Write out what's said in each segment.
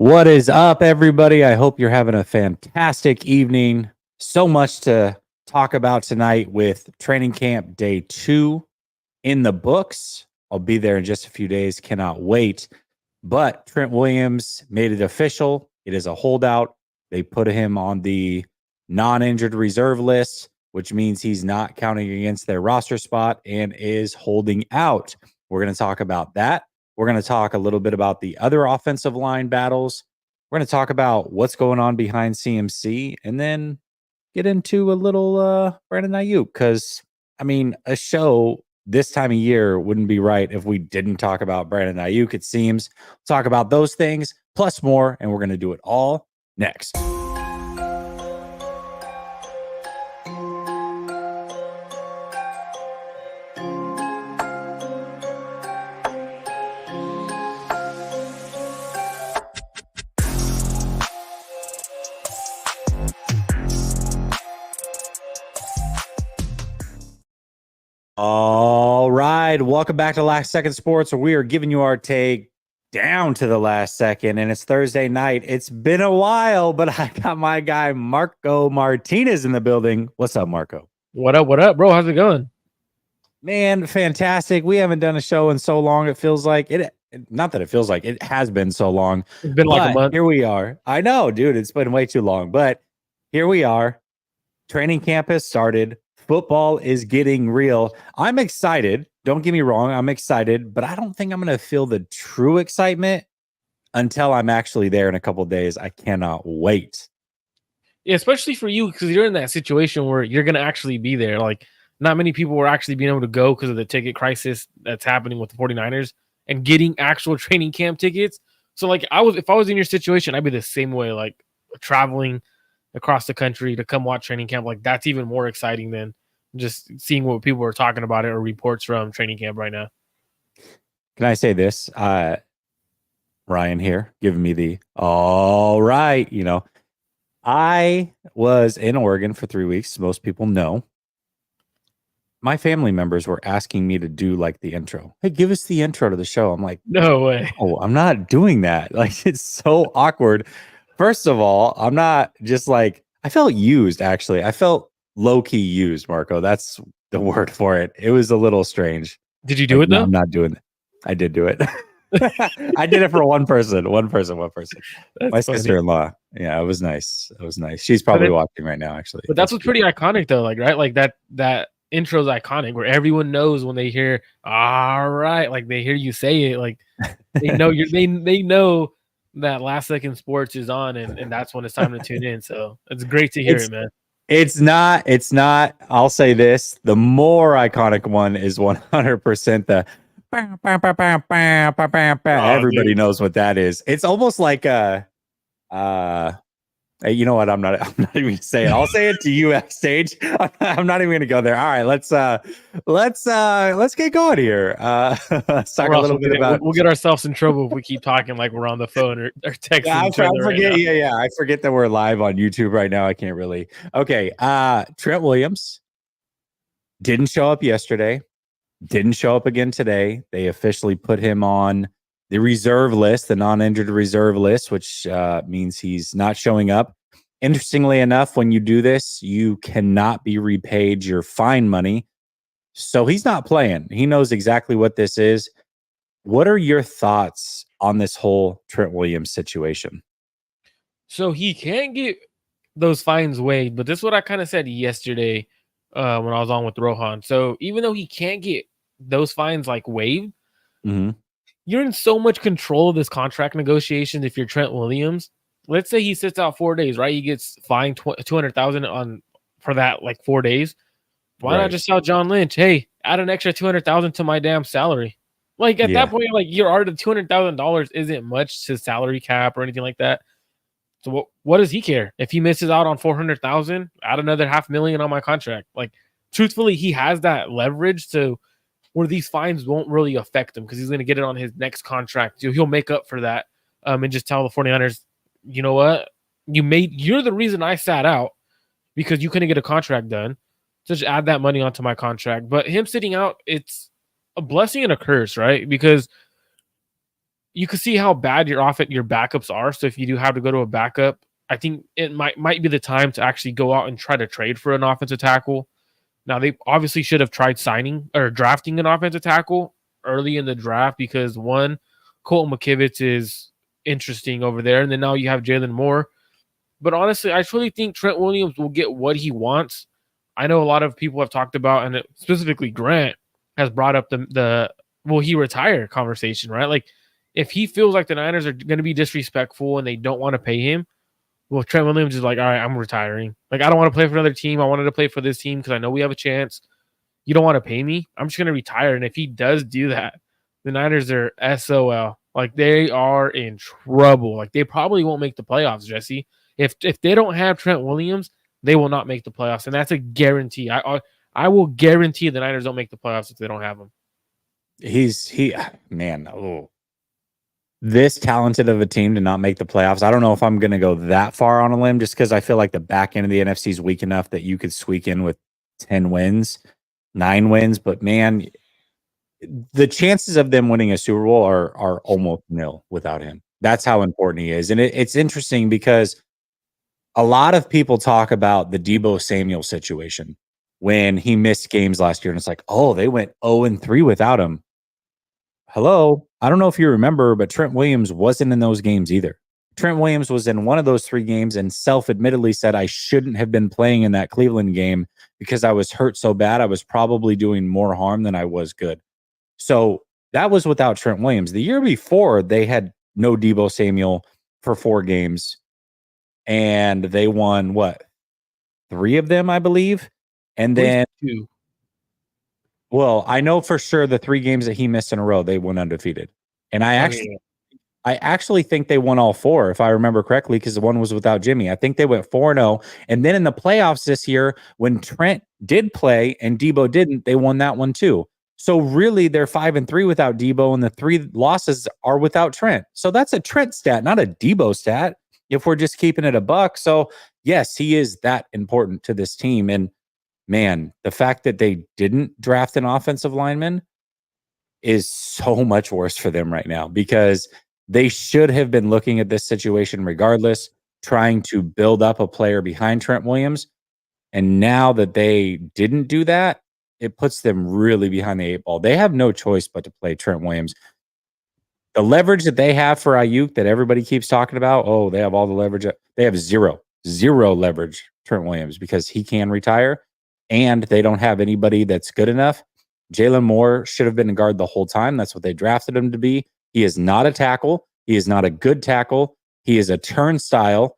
What is up, everybody? I hope you're having a fantastic evening. So much to talk about tonight with training camp day 2 in the books. I'll be there in just a few days. Cannot wait. But Trent Williams made it official. It is a holdout. They put him on the non-injured reserve list, which means he's not counting against their roster spot and is holding out. We're going to talk about that. We're going to talk a little bit about the other offensive line battles. We're going to talk about what's going on behind CMC and then get into a little Brandon Ayuk because, a show this time of year wouldn't be right if we didn't talk about Brandon Ayuk, it seems. We'll talk about those things plus more, and we're going to do it all next. All right. Welcome back to Last Second Sports, where we are giving you our take down to the last second. And it's Thursday night. It's been a while, but I got my guy Marco Martinez in the building. What's up, Marco? What up, bro? How's it going? Man, fantastic. We haven't done a show in so long. It feels like it. Not that it feels like it has been so long. It's been like a month. Here we are. I know, dude. It's been way too long, but here we are. Training camp has started. Football is getting real. I'm excited. Don't get me wrong. I'm excited, but I don't think I'm going to feel the true excitement until I'm actually there in a couple of days. I cannot wait. Yeah, especially for you, because you're in that situation where you're going to actually be there. Like, not many people were actually being able to go because of the ticket crisis that's happening with the 49ers and getting actual training camp tickets. So, like, if I was in your situation, I'd be the same way, like traveling across the country to come watch training camp. Like, that's even more exciting than just seeing what people are talking about it or reports from training camp right now. Can I say this? Ryan here giving me the all right. I was in Oregon for 3 weeks. Most people know. My family members were asking me to do like the intro. Hey, give us the intro to the show. I'm like, no way. Oh, I'm not doing that. Like, it's so awkward. First of all, I'm not just like, I felt used, actually. I felt low-key used, Marco. That's the word for it. It was a little strange. Did you do it, though? No, I'm not doing it. I did do it. I did it for one person. That's my funny. Sister-in-law. Yeah, it was nice. She's probably watching right now, actually. But that's what's pretty iconic, though. Like, right? Like, that intro is iconic, where everyone knows when they hear, all right, like, they hear you say it. Like, they know they know that Last Second Sports is on, and that's when it's time to tune in. So it's great to hear it, man. It's not. I'll say this: the more iconic one is 100% the. Everybody knows what that is. It's almost like a. You know what? I'm not even gonna say it. I'll say it to you backstage. I'm not even gonna go there. All right, let's get going here. Let's talk a little bit about. We'll get ourselves in trouble if we keep talking like we're on the phone or texting. I forget that we're live on YouTube right now. I can't really. Okay. Trent Williams didn't show up yesterday. Didn't show up again today. They officially put him on the reserve list, the non-injured reserve list, which means he's not showing up. Interestingly enough, when you do this, you cannot be repaid your fine money. So he's not playing. He knows exactly what this is. What are your thoughts on this whole Trent Williams situation? So he can't get those fines waived, but this is what I kind of said yesterday when I was on with Rohan. So even though he can't get those fines like waived, you're in so much control of this contract negotiation. If you're Trent Williams, let's say he sits out 4 days, right? He gets fined $200,000 for that, like 4 days. Why not just tell John Lynch, hey, add an extra $200,000 to my damn salary? Like at that point, like you're already $200,000 isn't much to salary cap or anything like that. So what does he care if he misses out on $400,000? Add another $500,000 on my contract. Like truthfully, he has that leverage to where these fines won't really affect him because he's going to get it on his next contract. He'll make up for that and just tell the 49ers, you know what? You're the reason I sat out because you couldn't get a contract done. So just add that money onto my contract. But him sitting out, it's a blessing and a curse, right? Because you can see how bad your backups are. So if you do have to go to a backup, I think it might be the time to actually go out and try to trade for an offensive tackle. Now they obviously should have tried signing or drafting an offensive tackle early in the draft because one, Colton McKivitz is interesting over there, and then now you have Jalen Moore. But honestly, I truly think Trent Williams will get what he wants. I know a lot of people have talked about, and specifically Grant has brought up the will he retire conversation, right? Like if he feels like the Niners are going to be disrespectful and they don't want to pay him, well, Trent Williams is like, all right, I'm retiring. Like I don't want to play for another team. I wanted to play for this team because I know we have a chance. You don't want to pay me. I'm just going to retire. And if he does do that, the Niners are SOL. Like they are in trouble. Like they probably won't make the playoffs, Jesse. If they don't have Trent Williams, they will not make the playoffs, and that's a guarantee. I will guarantee the Niners don't make the playoffs if they don't have him. This talented of a team to not make the playoffs. I don't know if I'm going to go that far on a limb just because I feel like the back end of the NFC is weak enough that you could squeak in with 10 wins, 9 wins. But man, the chances of them winning a Super Bowl are almost nil without him. That's how important he is. And it's interesting because a lot of people talk about the Deebo Samuel situation when he missed games last year. And it's like, oh, they went 0-3 without him. Hello. I don't know if you remember, but Trent Williams wasn't in those games either. Trent Williams was in one of those 3 games and self-admittedly said, I shouldn't have been playing in that Cleveland game because I was hurt so bad. I was probably doing more harm than I was good. So that was without Trent Williams. The year before, they had no Deebo Samuel for 4 games. And they won, 3 of them, I believe? And then 2. Well, I know for sure the 3 games that he missed in a row, they went undefeated. And I actually think they won all 4, if I remember correctly, because the one was without Jimmy. I think they went 4-0. And then in the playoffs this year, when Trent did play and Deebo didn't, they won that one too. So really, they're 5-3 without Deebo, and the 3 losses are without Trent. So that's a Trent stat, not a Deebo stat, if we're just keeping it a buck. So yes, he is that important to this team. And man, the fact that they didn't draft an offensive lineman is so much worse for them right now because they should have been looking at this situation regardless, trying to build up a player behind Trent Williams. And now that they didn't do that, it puts them really behind the 8 ball. They have no choice but to play Trent Williams. The leverage that they have for Ayuk that everybody keeps talking about, oh, they have all the leverage. They have zero leverage, Trent Williams, because he can retire, and they don't have anybody that's good enough. Jalen Moore should have been a guard the whole time. That's what they drafted him to be. He is not a tackle. He is not a good tackle. He is a turnstile.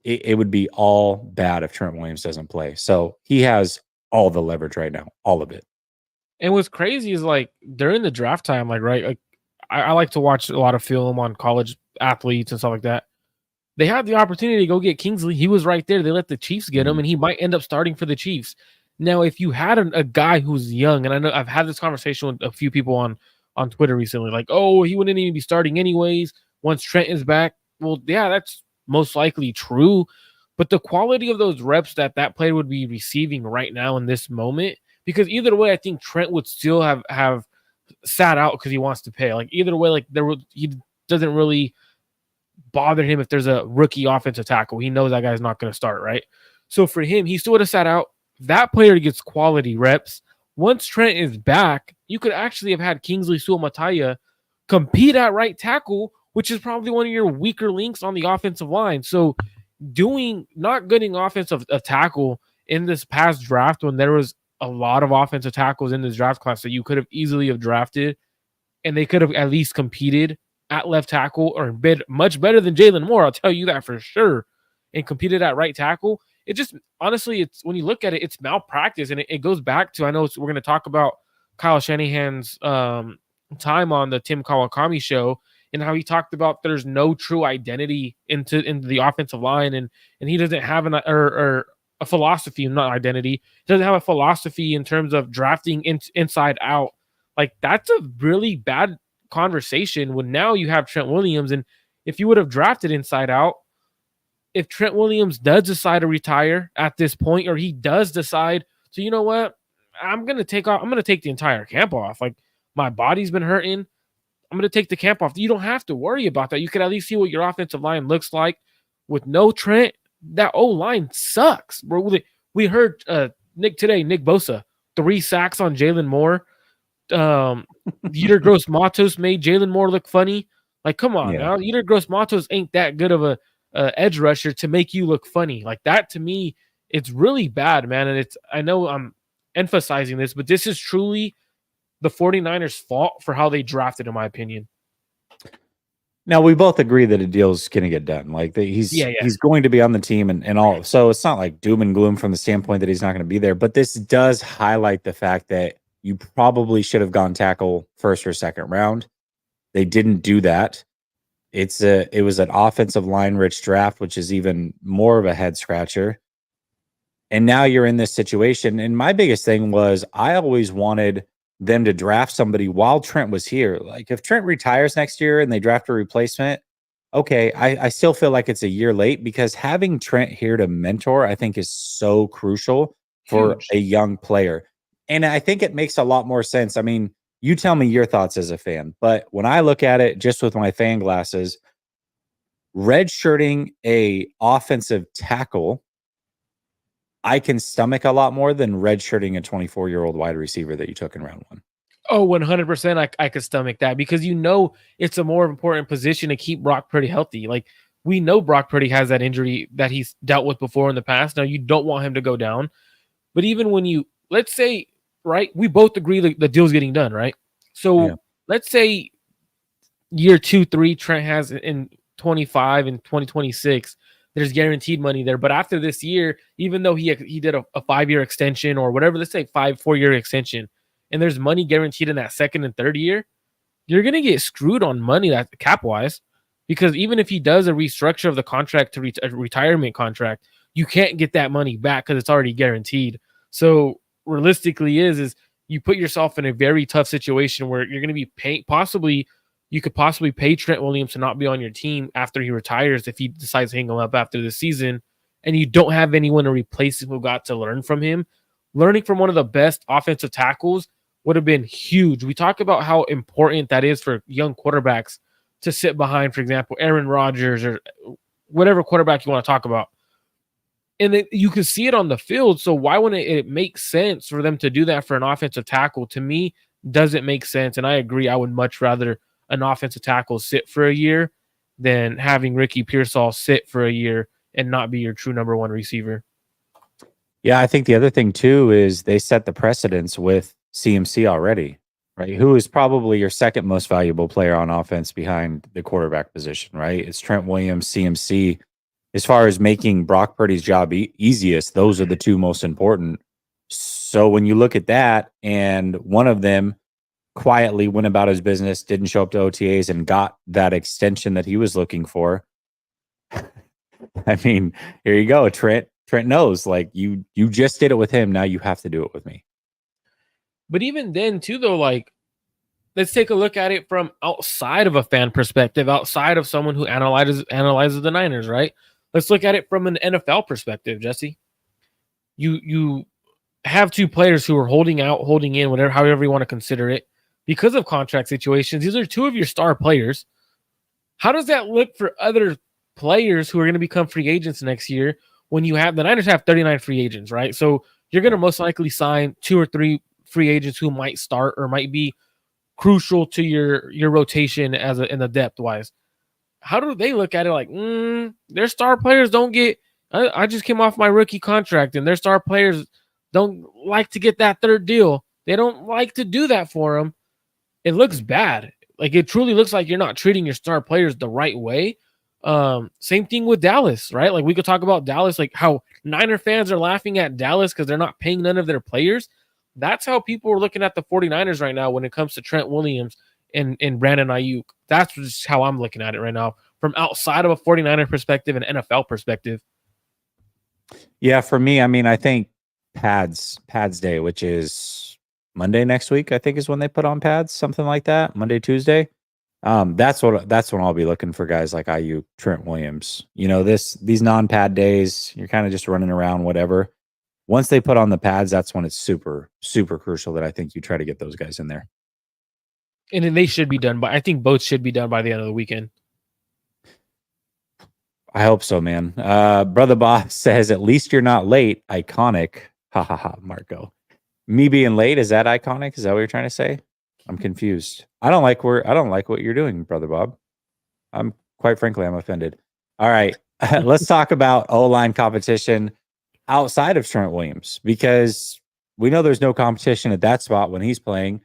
It would be all bad if Trent Williams doesn't play. So he has all the leverage right now, all of it. And what's crazy is like during the draft time, like, right, like I like to watch a lot of film on college athletes and stuff like that. They had the opportunity to go get Kingsley. He was right there. They let the Chiefs get him, and he might end up starting for the Chiefs. Now, if you had a guy who's young, and I know I've had this conversation with a few people on Twitter recently, like, oh, he wouldn't even be starting anyways once Trent is back. Well, yeah, that's most likely true. But the quality of those reps that player would be receiving right now in this moment, because either way, I think Trent would still have sat out because he wants to pay. Like either way, like he doesn't really bother him if there's a rookie offensive tackle. He knows that guy's not going to start, right? So for him, he still would have sat out. That player gets quality reps. Once Trent is back, you could actually have had Kingsley Suamataia compete at right tackle, which is probably one of your weaker links on the offensive line. So not getting offensive tackle in this past draft when there was a lot of offensive tackles in this draft class that you could have easily have drafted, and they could have at least competed at left tackle or been much better than Jalen Moore. I'll tell you that for sure. And competed at right tackle. It just, honestly, it's when you look at it, it's malpractice. And it goes back to, I know we're going to talk about Kyle Shanahan's time on the Tim Kawakami show and how he talked about there's no true identity into the offensive line. And he doesn't have a philosophy, not identity. He doesn't have a philosophy in terms of drafting inside out. Like that's a really bad conversation when now you have Trent Williams. And if you would have drafted inside out, if Trent Williams does decide to retire at this point, or he does decide, so you know what, I'm going to take the entire camp off. Like my body's been hurting. I'm going to take the camp off. You don't have to worry about that. You can at least see what your offensive line looks like with no Trent. That O-line sucks, bro. We heard Nick Bosa, 3 sacks on Jalen Moore. Yetur Gross-Matos made Jalen Moore look funny. Like, come on now. Yetur Gross-Matos ain't that good of a edge rusher to make you look funny. Like, that to me, it's really bad, man. And I know I'm emphasizing this, but this is truly the 49ers' fault for how they drafted, in my opinion. Now, we both agree that a deal is going to get done. Like, he's going to be on the team and all. So it's not like doom and gloom from the standpoint that he's not going to be there. But this does highlight the fact that you probably should have gone tackle first or second round. They didn't do that. It was an offensive line rich draft, which is even more of a head scratcher. And now you're in this situation. And my biggest thing was I always wanted them to draft somebody while Trent was here. Like, if Trent retires next year and they draft a replacement, okay, I still feel like it's a year late, because having Trent here to mentor, I think, is so crucial for a young player. And I think it makes a lot more sense. I mean, you tell me your thoughts as a fan, but when I look at it just with my fan glasses, redshirting a offensive tackle, I can stomach a lot more than redshirting a 24-year-old wide receiver that you took in round 1. Oh, 100%. I could stomach that, because it's a more important position to keep Brock Purdy healthy. Like, we know Brock Purdy has that injury that he's dealt with before in the past. Now, you don't want him to go down. But even when let's say, right, we both agree the deal's getting done, right? So let's say year 2, 3, Trent has in 25 and 2026, there's guaranteed money there. But after this year, even though he did a 5-year extension or whatever, let's say 4-year extension, and there's money guaranteed in that second and third year, you're going to get screwed on money that cap-wise, because even if he does a restructure of the contract to a retirement contract, you can't get that money back because it's already guaranteed. So realistically is you put yourself in a very tough situation where you're going to be you could possibly pay Trent Williams to not be on your team after he retires if he decides to hang him up after the season, and you don't have anyone to replace him who got to learn from him. Learning from one of the best offensive tackles would have been huge. We talk about how important that is for young quarterbacks to sit behind, for example, Aaron Rodgers or whatever quarterback you want to talk about. And you can see it on the field. So why wouldn't it make sense for them to do that for an offensive tackle? To me, doesn't make sense. And I agree. I would much rather an offensive tackle sit for a year than having Ricky Pearsall sit for a year and not be your true number 1 receiver. Yeah, I think the other thing too is they set the precedence with CMC already, right? Who is probably your second most valuable player on offense behind the quarterback position, right? It's Trent Williams, CMC. As far as making Brock Purdy's job easiest, those are the 2 most important. So when you look at that, and one of them quietly went about his business, didn't show up to OTAs, and got that extension that he was looking for. I mean, here you go. Trent knows, like, you just did it with him. Now you have to do it with me. But even then too, though, like, let's take a look at it from outside of a fan perspective, outside of someone who analyzes the Niners, right? Let's look at it from an NFL perspective, Jesse. You have 2 players who are holding out, holding in, however you want to consider it, because of contract situations. These are 2 of your star players. How does that look for other players who are going to become free agents next year when the Niners have 39 free agents, right? So you're going to most likely sign 2 or 3 free agents who might start or might be crucial to your rotation in the depth wise. How do they look at it? Like, their star players don't get. I just came off my rookie contract, and their star players don't like to get that 3rd deal. They don't like to do that for them. It looks bad. Like, it truly looks like you're not treating your star players the right way. Same thing with Dallas, right? Like, we could talk about Dallas, like how Niner fans are laughing at Dallas because they're not paying none of their players. That's how people are looking at the 49ers right now when it comes to Trent Williams and Brandon Ayuk. That's just how I'm looking at it right now from outside of a 49er perspective and NFL perspective. Yeah, for me, I mean, I think pads day, which is Monday next week, I think is when they put on pads, something like that. Monday, Tuesday. That's when I'll be looking for guys like Ayuk, Trent Williams. You know, these non-pad days, you're kind of just running around, whatever. Once they put on the pads, that's when it's super, super crucial that I think you try to get those guys in there. And then they should be done I think both should be done by the end of the weekend. I hope so, man. Brother Boss says, at least you're not late. Iconic. Ha ha ha, Marco. Me being late, is that iconic? Is that what you're trying to say? I'm confused. I don't like what you're doing, Brother Bob. Quite frankly, I'm offended. All right. Let's talk about O-line competition outside of Trent Williams, because we know there's no competition at that spot when he's playing.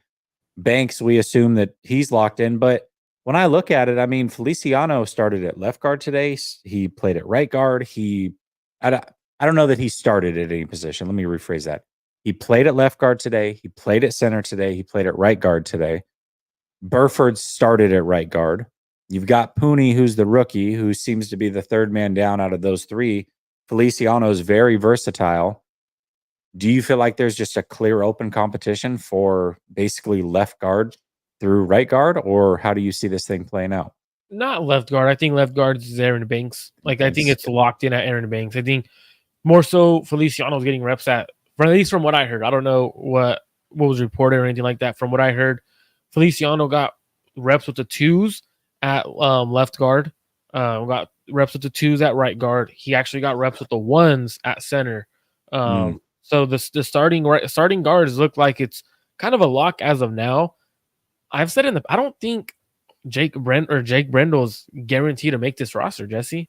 Banks, we assume that he's locked in, but when I look at it, I mean, Feliciano started at left guard today. He played at right guard. I don't know that he started at any position. Let me rephrase that. He played at left guard today. He played at center today. He played at right guard today. Burford started at right guard. You've got Pooney, who's the rookie, who seems to be the third man down out of those three. Feliciano is very versatile. Do you feel like there's just a clear open competition for basically left guard through right guard, or how do you see this thing playing out? Not left guard. I think left guard is Aaron Banks. Like, I think it's locked in at Aaron Banks. I think more so Feliciano's getting reps at least from what I heard. I don't know what was reported or anything like that. From what I heard, Feliciano got reps with the twos at left guard. Got reps with the twos at right guard. He actually got reps with the ones at center. So the starting guards look like it's kind of a lock as of now. I've said I don't think Jake Brendel's guaranteed to make this roster, Jesse.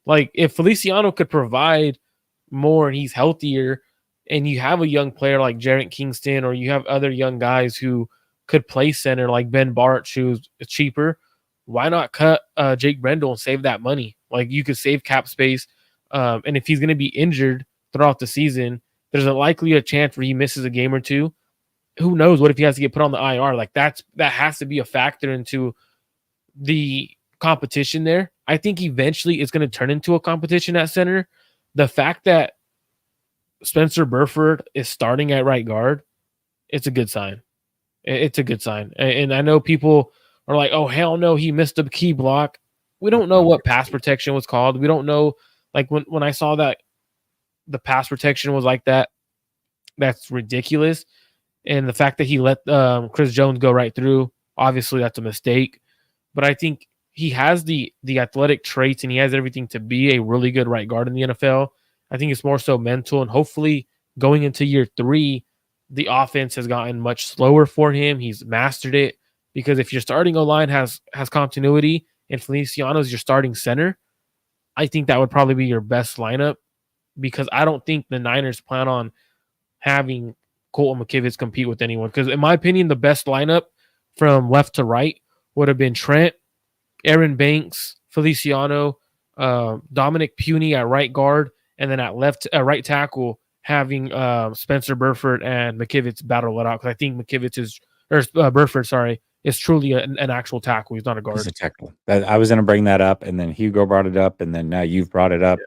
Like, if Feliciano could provide more and he's healthier, and you have a young player like Jarrett Kingston, or you have other young guys who could play center like Ben Bartch, who's cheaper, why not cut Jake Brendel and save that money? Like, you could save cap space. And if he's going to be injured throughout the season, there's a chance where he misses a game or two. Who knows what if he has to get put on the IR? Like, that has to be a factor into the competition there. I think eventually it's going to turn into a competition at center. The fact that Spencer Burford is starting at right guard, it's a good sign. It's a good sign. And I know people are like, oh, hell no, he missed a key block. We don't know what pass protection was called. We don't know. Like, when I saw that the pass protection was like that, that's ridiculous. And the fact that he let Chris Jones go right through, obviously that's a mistake. But I think he has the athletic traits, and he has everything to be a really good right guard in the NFL. I think it's more so mental, and hopefully going into year 3, the offense has gotten much slower for him. He's mastered it, because if your starting O-line has continuity and Feliciano is your starting center, I think that would probably be your best lineup, because I don't think the Niners plan on having Colton McKivitz compete with anyone. Because in my opinion, the best lineup from left to right would have been Trent, Aaron Banks, Feliciano, Dominic Puny at right guard, and then at right tackle having Spencer Burford and McKivitz battle it out. Because I think Burford is truly an actual tackle. He's not a guard. He's a tackle. I was going to bring that up, and then Hugo brought it up, and then now you've brought it up.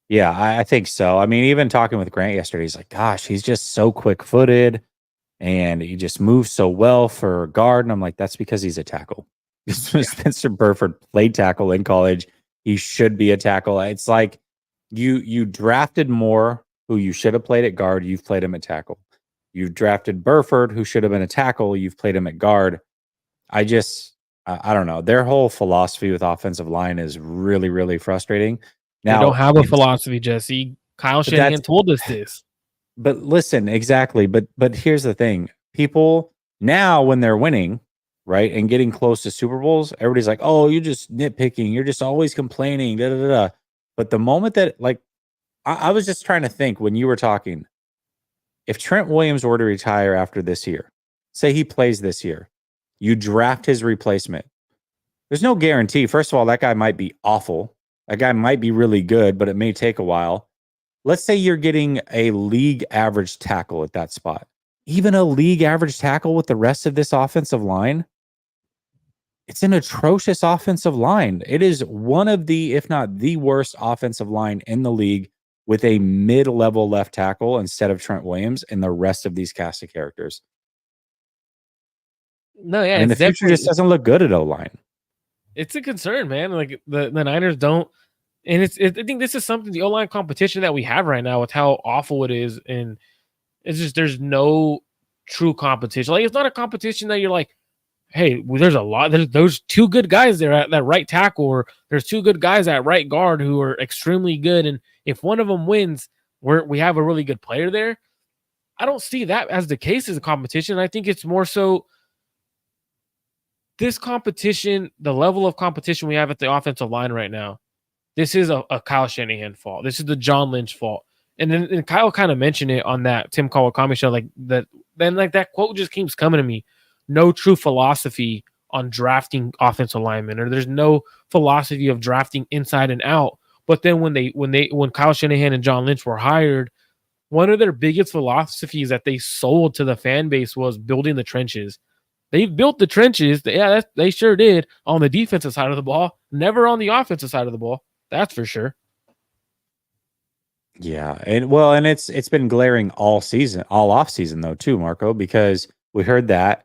Yeah, I think so. I mean, even talking with Grant yesterday, he's like, gosh, he's just so quick-footed, and he just moves so well for a guard. And I'm like, that's because he's a tackle. Spencer Burford played tackle in college. He should be a tackle. It's like you drafted Moore, who you should have played at guard. You've played him at tackle. You've drafted Burford, who should have been a tackle. You've played him at guard. I don't know. Their whole philosophy with offensive line is really, really frustrating. Now, they don't have a philosophy, Jesse. Kyle Shanahan told us this. But listen, exactly. But here's the thing. People now, when they're winning, right, and getting close to Super Bowls, everybody's like, oh, you're just nitpicking. You're just always complaining. Da, da, da, da. But the moment that, like, I was just trying to think when you were talking, if Trent Williams were to retire after this year, say he plays this year, you draft his replacement. There's no guarantee. First of all, that guy might be awful. That guy might be really good, but it may take a while. Let's say you're getting a league average tackle at that spot. Even a league average tackle with the rest of this offensive line, it's an atrocious offensive line. It is one of the, if not the worst offensive line in the league, with a mid-level left tackle instead of Trent Williams and the rest of these cast of characters. No, yeah. I mean, the future just doesn't look good at O-line. It's a concern, man. Like, the Niners don't, and I think this is something, the O-line competition that we have right now with how awful it is, and it's just, there's no true competition. Like, it's not a competition that you're like, hey, there's a lot. There's those two good guys there at that right tackle, or there's two good guys at right guard who are extremely good. And if one of them wins, we have a really good player there. I don't see that as the case as a competition. I think it's more so this competition, the level of competition we have at the offensive line right now. This is a Kyle Shanahan fault. This is the John Lynch fault. And then Kyle kind of mentioned it on that Tim Kawakami show, like that. Then like that quote just keeps coming to me. No true philosophy on drafting offensive linemen, or there's no philosophy of drafting inside and out. But then when Kyle Shanahan and John Lynch were hired, one of their biggest philosophies that they sold to the fan base was building the trenches. They've built the trenches. Yeah, they sure did on the defensive side of the ball, never on the offensive side of the ball. That's for sure. Yeah, and it's been glaring all season, all off season though too, Marco, because we heard the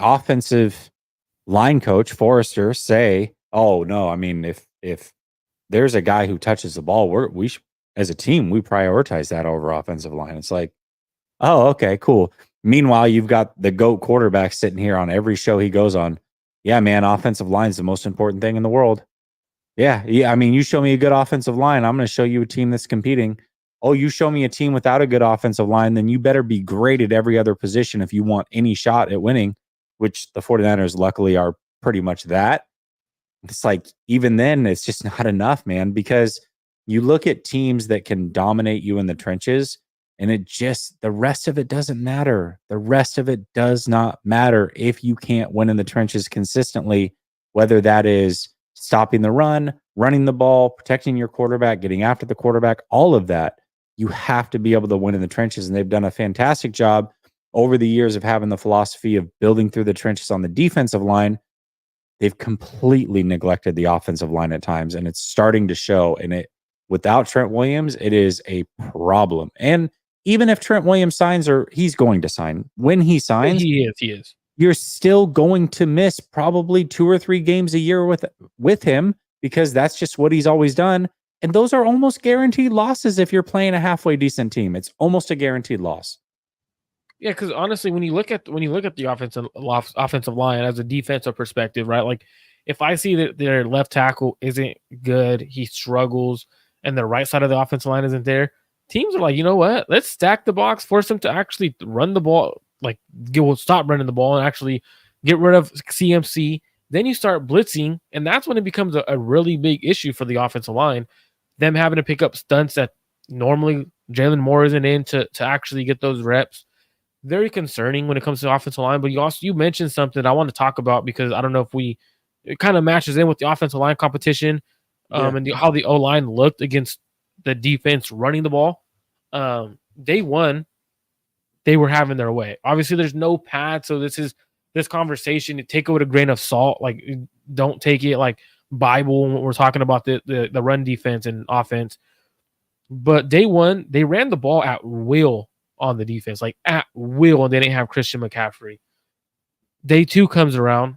offensive line coach Forrester say, "Oh no, I mean if there's a guy who touches the ball, we as a team we prioritize that over offensive line." It's like, oh, okay, cool. Meanwhile, you've got the GOAT quarterback sitting here on every show he goes on. Yeah, man, offensive line is the most important thing in the world. Yeah. I mean, you show me a good offensive line, I'm going to show you a team that's competing. Oh, you show me a team without a good offensive line, then you better be great at every other position if you want any shot at winning, which the 49ers luckily are pretty much that. It's like, even then, it's just not enough, man, because you look at teams that can dominate you in the trenches, and the rest of it doesn't matter. The rest of it does not matter if you can't win in the trenches consistently, whether that is stopping the run, running the ball, protecting your quarterback, getting after the quarterback, all of that. You have to be able to win in the trenches. And they've done a fantastic job over the years of having the philosophy of building through the trenches on the defensive line. They've completely neglected the offensive line at times, and it's starting to show. And without Trent Williams, it is a problem. And even if Trent Williams signs, or he's going to sign, when he signs, he is. You're still going to miss probably 2 or 3 games a year with him, because that's just what he's always done. And those are almost guaranteed losses if you're playing a halfway decent team. It's almost a guaranteed loss. Yeah, because honestly, when you look at the offensive line as a defensive perspective, right? Like if I see that their left tackle isn't good, he struggles, and the right side of the offensive line isn't there, teams are like, you know what? Let's stack the box, force them to actually run the ball. Like, we'll stop running the ball and actually get rid of CMC. Then you start blitzing, and that's when it becomes a really big issue for the offensive line. Them having to pick up stunts that normally Jalen Moore isn't in to actually get those reps. Very concerning when it comes to the offensive line. But you mentioned something that I want to talk about, because I don't know if it kind of matches in with the offensive line competition, and how the O-line looked against the defense running the ball. Day one, they were having their way. Obviously, there's no pad, so this conversation, you take it with a grain of salt. Like, don't take it like Bible when we're talking about the run defense and offense. But day one, they ran the ball at will on the defense, like at will, and they didn't have Christian McCaffrey. Day two comes around,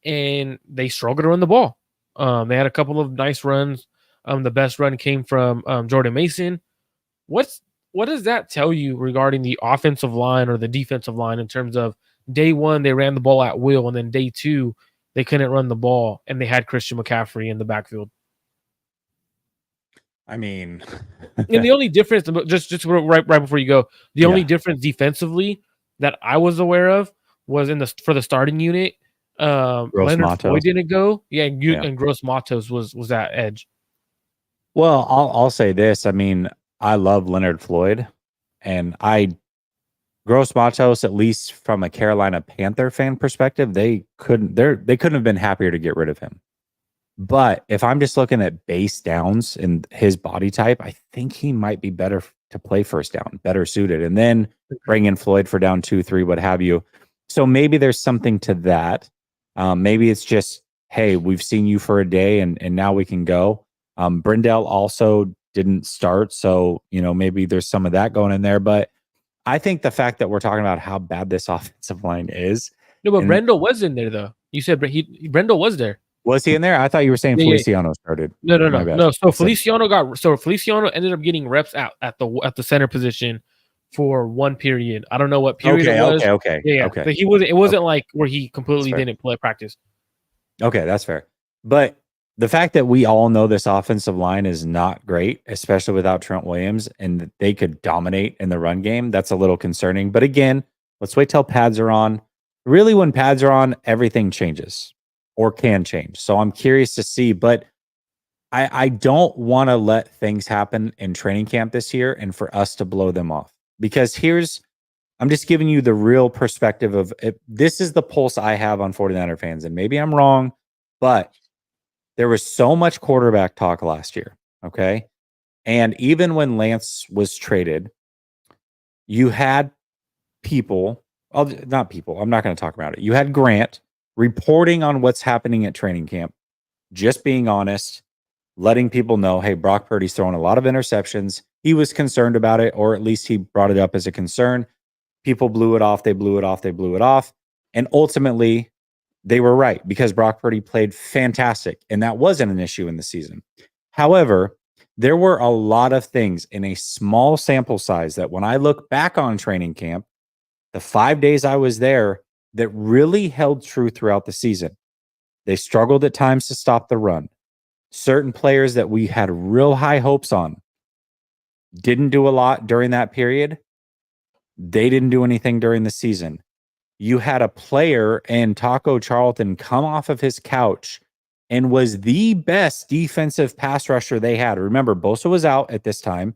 and they struggled to run the ball. They had a couple of nice runs. The best run came from Jordan Mason. What does that tell you regarding the offensive line or the defensive line in terms of day one, they ran the ball at will, and then day two, they couldn't run the ball, and they had Christian McCaffrey in the backfield? I mean, and the only difference, just right before you go, the only difference defensively that I was aware of was for the starting unit. Leonard Floyd didn't go. And Gross Matos was that edge. Well, I'll say this. I mean, I love Leonard Floyd, and Gross Matos, at least from a Carolina Panther fan perspective, they couldn't have been happier to get rid of him. But if I'm just looking at base downs and his body type, I think he might be better to play first down, better suited, and then bring in Floyd for down 2, 3, what have you. So maybe there's something to that. Maybe it's just, hey, we've seen you for a day, and now we can go. Brindell also didn't start, so maybe there's some of that going in there. But I think the fact that we're talking about how bad this offensive line is. No, but Brendel was in there though. You said Brendel was there. Was he in there? I thought you were saying Feliciano started. No. So Feliciano ended up getting reps at the center position for one period. I don't know what period it Okay, was. okay. Yeah. Okay. So he wasn't. It Okay. wasn't like where he That's completely fair. didn't play practice. Okay, that's fair. But the fact that we all know this offensive line is not great, especially without Trent Williams, and that they could dominate in the run game, that's a little concerning. But again, let's wait till pads are on. Really, when pads are on, everything changes or can change. So I'm curious to see, but I don't want to let things happen in training camp this year and for us to blow them off. Because I'm just giving you the real perspective of this is the pulse I have on 49er fans. And maybe I'm wrong, but there was so much quarterback talk last year. Okay. And even when Lance was traded, you had people, not people, I'm not going to talk about it. You had Grant reporting on what's happening at training camp, just being honest, letting people know, hey, Brock Purdy's throwing a lot of interceptions. He was concerned about it, or at least he brought it up as a concern. People blew it off. They blew it off. They blew it off. And ultimately, they were right because Brock Purdy played fantastic. And that wasn't an issue in the season. However, there were a lot of things in a small sample size that when I look back on training camp, the 5 days I was there, that really held true throughout the season. They struggled at times to stop the run. Certain players that we had real high hopes on didn't do a lot during that period. They didn't do anything during the season. You had a player and Taco Charlton come off of his couch and was the best defensive pass rusher they had. Remember, Bosa was out at this time,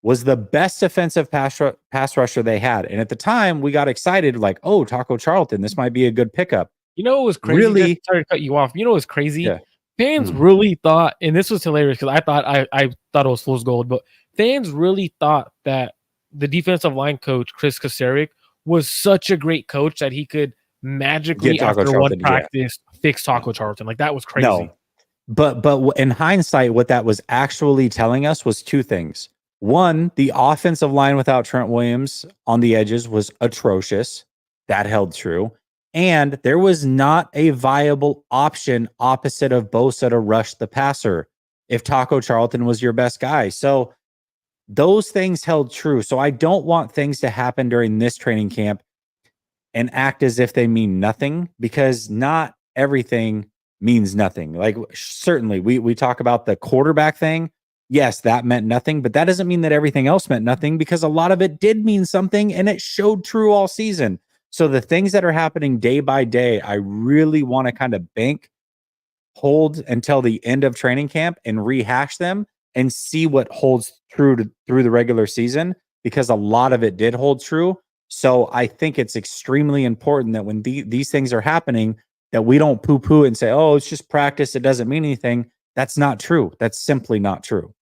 was the best defensive pass rusher they had. And at the time, we got excited like, oh, Taco Charlton, this might be a good pickup. You know what was crazy? Really? Sorry to cut you off. You know what was crazy? Yeah. Fans really thought, and this was hilarious because I thought it was fool's gold, but fans really thought that the defensive line coach, Chris Kasarik, was such a great coach that he could magically, after one practice, fix Taco Charlton. Like, that was crazy. No. But in hindsight, what that was actually telling us was two things. One, the offensive line without Trent Williams on the edges was atrocious. That held true. And there was not a viable option opposite of Bosa to rush the passer if Taco Charlton was your best guy. So those things held true. So I don't want things to happen during this training camp and act as if they mean nothing, because not everything means nothing. Like, certainly we talk about the quarterback thing. Yes, that meant nothing, but that doesn't mean that everything else meant nothing, because a lot of it did mean something and it showed true all season. So the things that are happening day by day, I really want to kind of hold until the end of training camp and rehash them and see what holds true through the regular season, because a lot of it did hold true. So I think it's extremely important that when these things are happening, that we don't poo-poo and say, oh, it's just practice, it doesn't mean anything. That's not true. That's simply not true.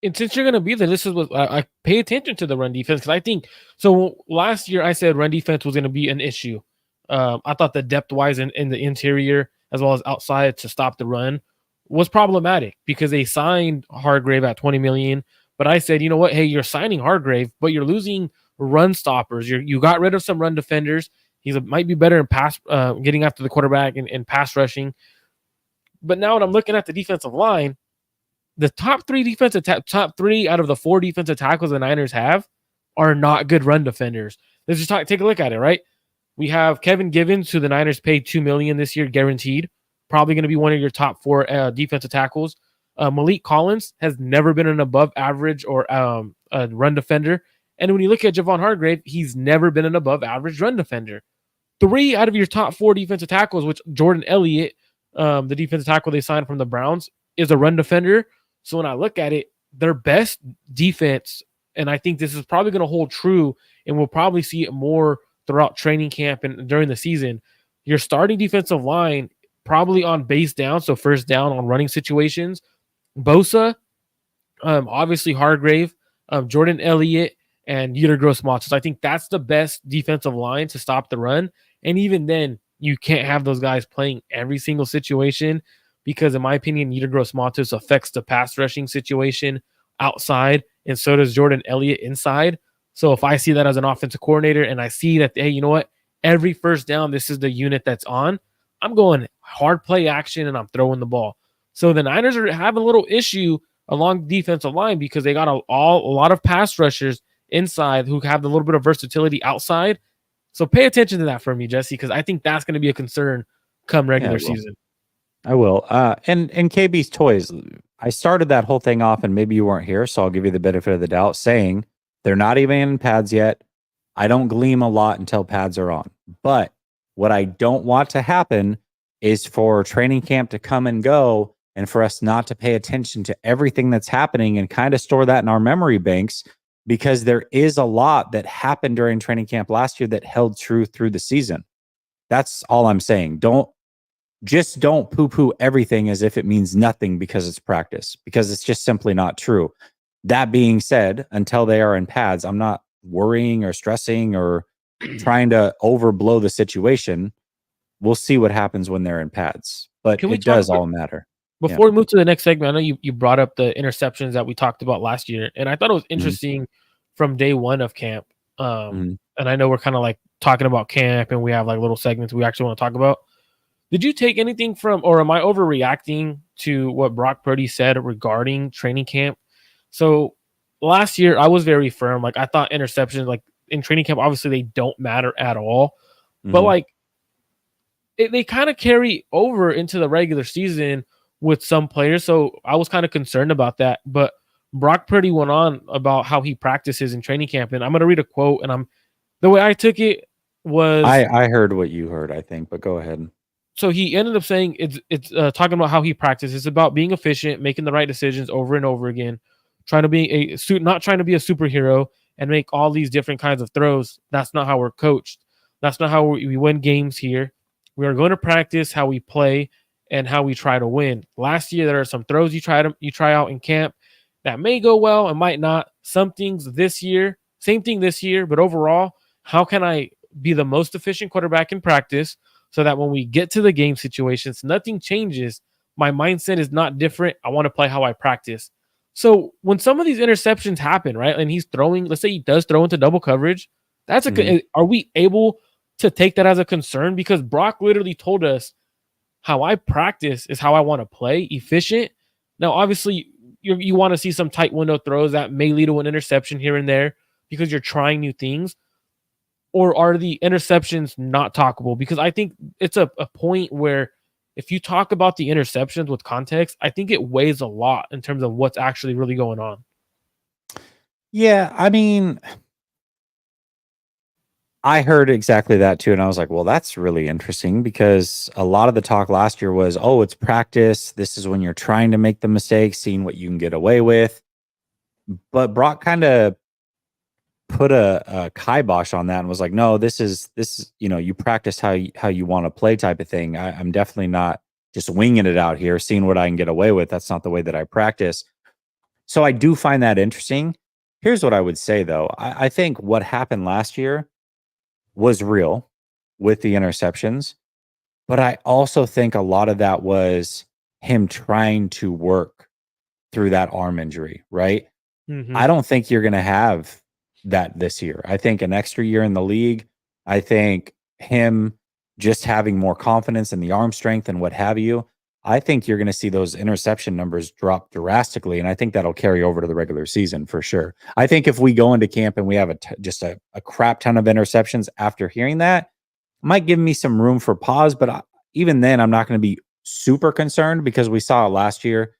And since you're going to be there, this is what I pay attention to the run defense, because I think so. Last year, I said run defense was going to be an issue. I thought the depth wise in the interior as well as outside to stop the run was problematic because they signed Hargrave at $20 million. But I said, you know what? Hey, you're signing Hargrave, but you're losing run stoppers. You got rid of some run defenders. He might be better in pass, getting after the quarterback and pass rushing. But now when I'm looking at the defensive line, the top three out of the 4 defensive tackles the Niners have are not good run defenders. Let's just take a look at it, right? We have Kevin Givens, who the Niners paid $2 million this year, guaranteed. Probably going to be one of your top 4 defensive tackles. Malik Collins has never been an above average or a run defender. And when you look at Javon Hargrave, he's never been an above average run defender. 3 out of your top 4 defensive tackles, which Jordan Elliott, the defensive tackle they signed from the Browns, is a run defender. So when I look at it, their best defense, and I think this is probably going to hold true, and we'll probably see it more throughout training camp and during the season, your starting defensive line probably on base down, so first down on running situations. Bosa, obviously Hargrave, Jordan Elliott, and Yetur Gross-Matos. I think that's the best defensive line to stop the run. And even then, you can't have those guys playing every single situation, because in my opinion, Yetur Gross-Matos affects the pass rushing situation outside, and so does Jordan Elliott inside. So if I see that as an offensive coordinator and I see that, hey, you know what? Every first down, this is the unit that's on, I'm going hard play action and I'm throwing the ball. So the Niners have a little issue along the defensive line because they got a lot of pass rushers inside who have a little bit of versatility outside. So pay attention to that for me, Jesse, because I think that's going to be a concern come regular season. I will. And KB's toys, I started that whole thing off, and maybe you weren't here, so I'll give you the benefit of the doubt, saying they're not even in pads yet. I don't gleam a lot until pads are on. But what I don't want to happen is for training camp to come and go, and for us not to pay attention to everything that's happening and kind of store that in our memory banks, because there is a lot that happened during training camp last year that held true through the season. That's all I'm saying. Don't poo-poo everything as if it means nothing because it's practice, because it's just simply not true. That being said, until they are in pads, I'm not worrying or stressing or trying to overblow the situation. We'll see what happens when they're in pads, but it does all matter. Before we move to the next segment, I know you brought up the interceptions that we talked about last year, and I thought it was interesting from day one of camp. And I know we're kind of like talking about camp, and we have like little segments we actually want to talk about. Did you take anything from, or am I overreacting to what Brock Purdy said regarding training camp? So last year, I was very firm. Like, I thought interceptions, like in training camp, obviously they don't matter at all. But like, they kind of carry over into the regular season with some players. So I was kind of concerned about that. But Brock Purdy went on about how he practices in training camp. And I'm going to read a quote. And the way I took it was, I heard what you heard, I think, but go ahead. So he ended up saying it's talking about how he practices. It's about being efficient, making the right decisions over and over again, trying to be not trying to be a superhero and make all these different kinds of throws. That's not how we're coached. That's not how we win games here. We are going to practice how we play and how we try to win. Last year, there are some throws you try out in camp that may go well and might not. Some things this year, same thing this year, but overall, how can I be the most efficient quarterback in practice so that when we get to the game situations, nothing changes? My mindset is not different. I want to play how I practice. So when some of these interceptions happen, right, and he's throwing, let's say he does throw into double coverage, are we able to take that as a concern? Because Brock literally told us how I practice is how I want to play, efficient. Now, obviously, you want to see some tight window throws that may lead to an interception here and there because you're trying new things. Or are the interceptions not talkable? Because I think it's a point where if you talk about the interceptions with context, I think it weighs a lot in terms of what's actually really going on. Yeah, I mean, I heard exactly that too. And I was like, well, that's really interesting, because a lot of the talk last year was, oh, it's practice. This is when you're trying to make the mistakes, seeing what you can get away with. But Brock kind of put a kibosh on that and was like, no, this is, you practice how you want to play type of thing. I'm definitely not just winging it out here, seeing what I can get away with. That's not the way that I practice. So I do find that interesting. Here's what I would say, though. I think what happened last year was real with the interceptions, but I also think a lot of that was him trying to work through that arm injury, right? I don't think you're going to have that this year. I think an extra year in the league, I think him just having more confidence in the arm strength and what have you, I think you're going to see those interception numbers drop drastically, and I think that'll carry over to the regular season for sure. I think if we go into camp and we have just a crap ton of interceptions after hearing that, might give me some room for pause, but even then, I'm not going to be super concerned because we saw it last year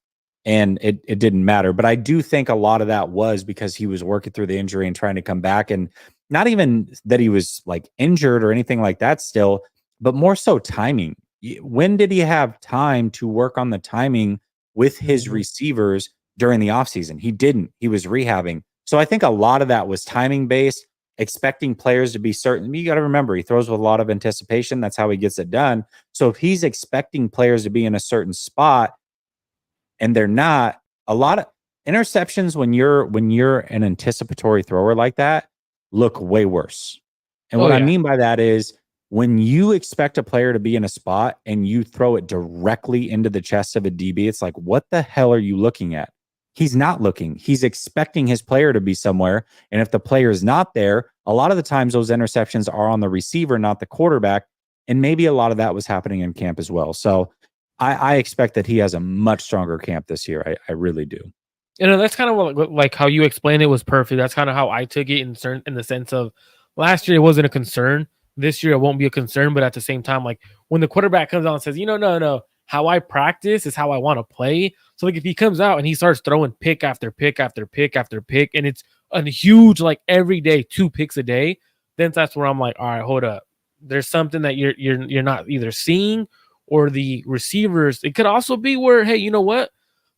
and it didn't matter. But I do think a lot of that was because he was working through the injury and trying to come back, and not even that he was like injured or anything like that still, but more so timing. When did he have time to work on the timing with his receivers during the offseason? He didn't. He was rehabbing. So I think a lot of that was timing based, expecting players to be certain. You got to remember, he throws with a lot of anticipation. That's how he gets it done. So if he's expecting players to be in a certain spot and they're not, a lot of interceptions when you're an anticipatory thrower like that look way worse. And what I mean by that is, when you expect a player to be in a spot and you throw it directly into the chest of a DB, it's like, what the hell are you looking at? He's not looking. He's expecting his player to be somewhere. And if the player is not there, a lot of the times those interceptions are on the receiver, not the quarterback. And maybe a lot of that was happening in camp as well. So I expect that he has a much stronger camp this year. I really do. You know, that's kind of like how you explained it was perfect. That's kind of how I took it in the sense of last year it wasn't a concern. This year it won't be a concern, but at the same time, like when the quarterback comes out and says, no, how I practice is how I want to play. So like if he comes out and he starts throwing pick after pick after pick after pick, and it's a huge like every day 2 picks a day, then that's where I'm like, all right, hold up. There's something that you're not either seeing or the receivers. It could also be where, hey, you know what?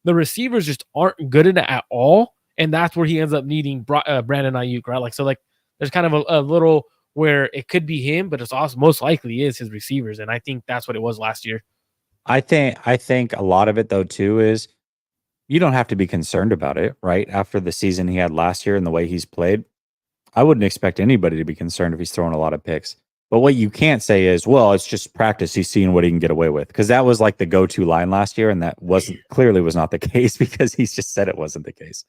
The receivers just aren't good in it at all, and that's where he ends up needing Brandon Ayuk, right? Like so, like there's kind of a little where it could be him, but it's also most likely is his receivers, and I think that's what it was last year. I think a lot of it though too is you don't have to be concerned about it, right? After the season he had last year and the way he's played, I wouldn't expect anybody to be concerned if he's throwing a lot of picks. But what you can't say is, well, it's just practice. He's seeing what he can get away with. Because that was like the go-to line last year, and that clearly was not the case because he's just said it wasn't the case.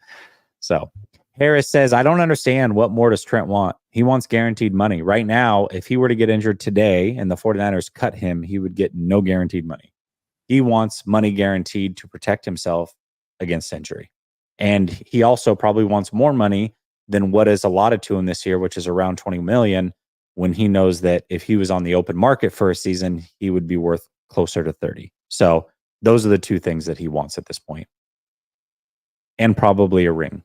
So Harris says, I don't understand what more does Trent want? He wants guaranteed money. Right now, if he were to get injured today and the 49ers cut him, he would get no guaranteed money. He wants money guaranteed to protect himself against injury. And he also probably wants more money than what is allotted to him this year, which is around 20 million, when he knows that if he was on the open market for a season, he would be worth closer to 30. So those are the two things that he wants at this point. And probably a ring.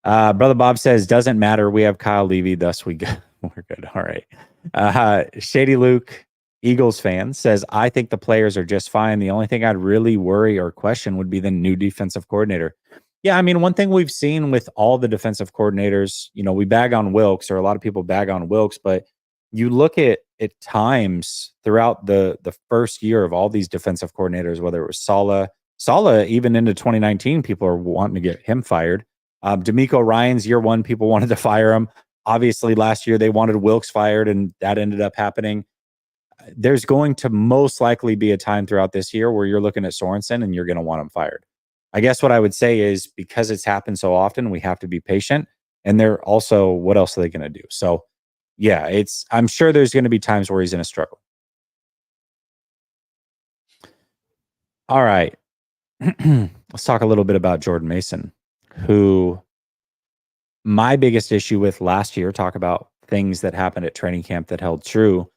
Brother Bob says, doesn't matter. We have Kyle Levy, thus we're good. All right. Shady Luke, Eagles fan, says, I think the players are just fine. The only thing I'd really worry or question would be the new defensive coordinator. Yeah, I mean, one thing we've seen with all the defensive coordinators, we bag on Wilks, or a lot of people bag on Wilks, but you look at times throughout the first year of all these defensive coordinators, whether it was Saleh, even into 2019, people are wanting to get him fired. D'Amico Ryan's year one, people wanted to fire him. Obviously, last year they wanted Wilks fired, and that ended up happening. There's going to most likely be a time throughout this year where you're looking at Sorensen and you're going to want him fired. I guess what I would say is, because it's happened so often, we have to be patient. And they're also, what else are they going to do? So, yeah, I'm sure there's going to be times where he's in a struggle. All right. Let's talk a little bit about Jordan Mason, who my biggest issue with last year, talk about things that happened at training camp that held true,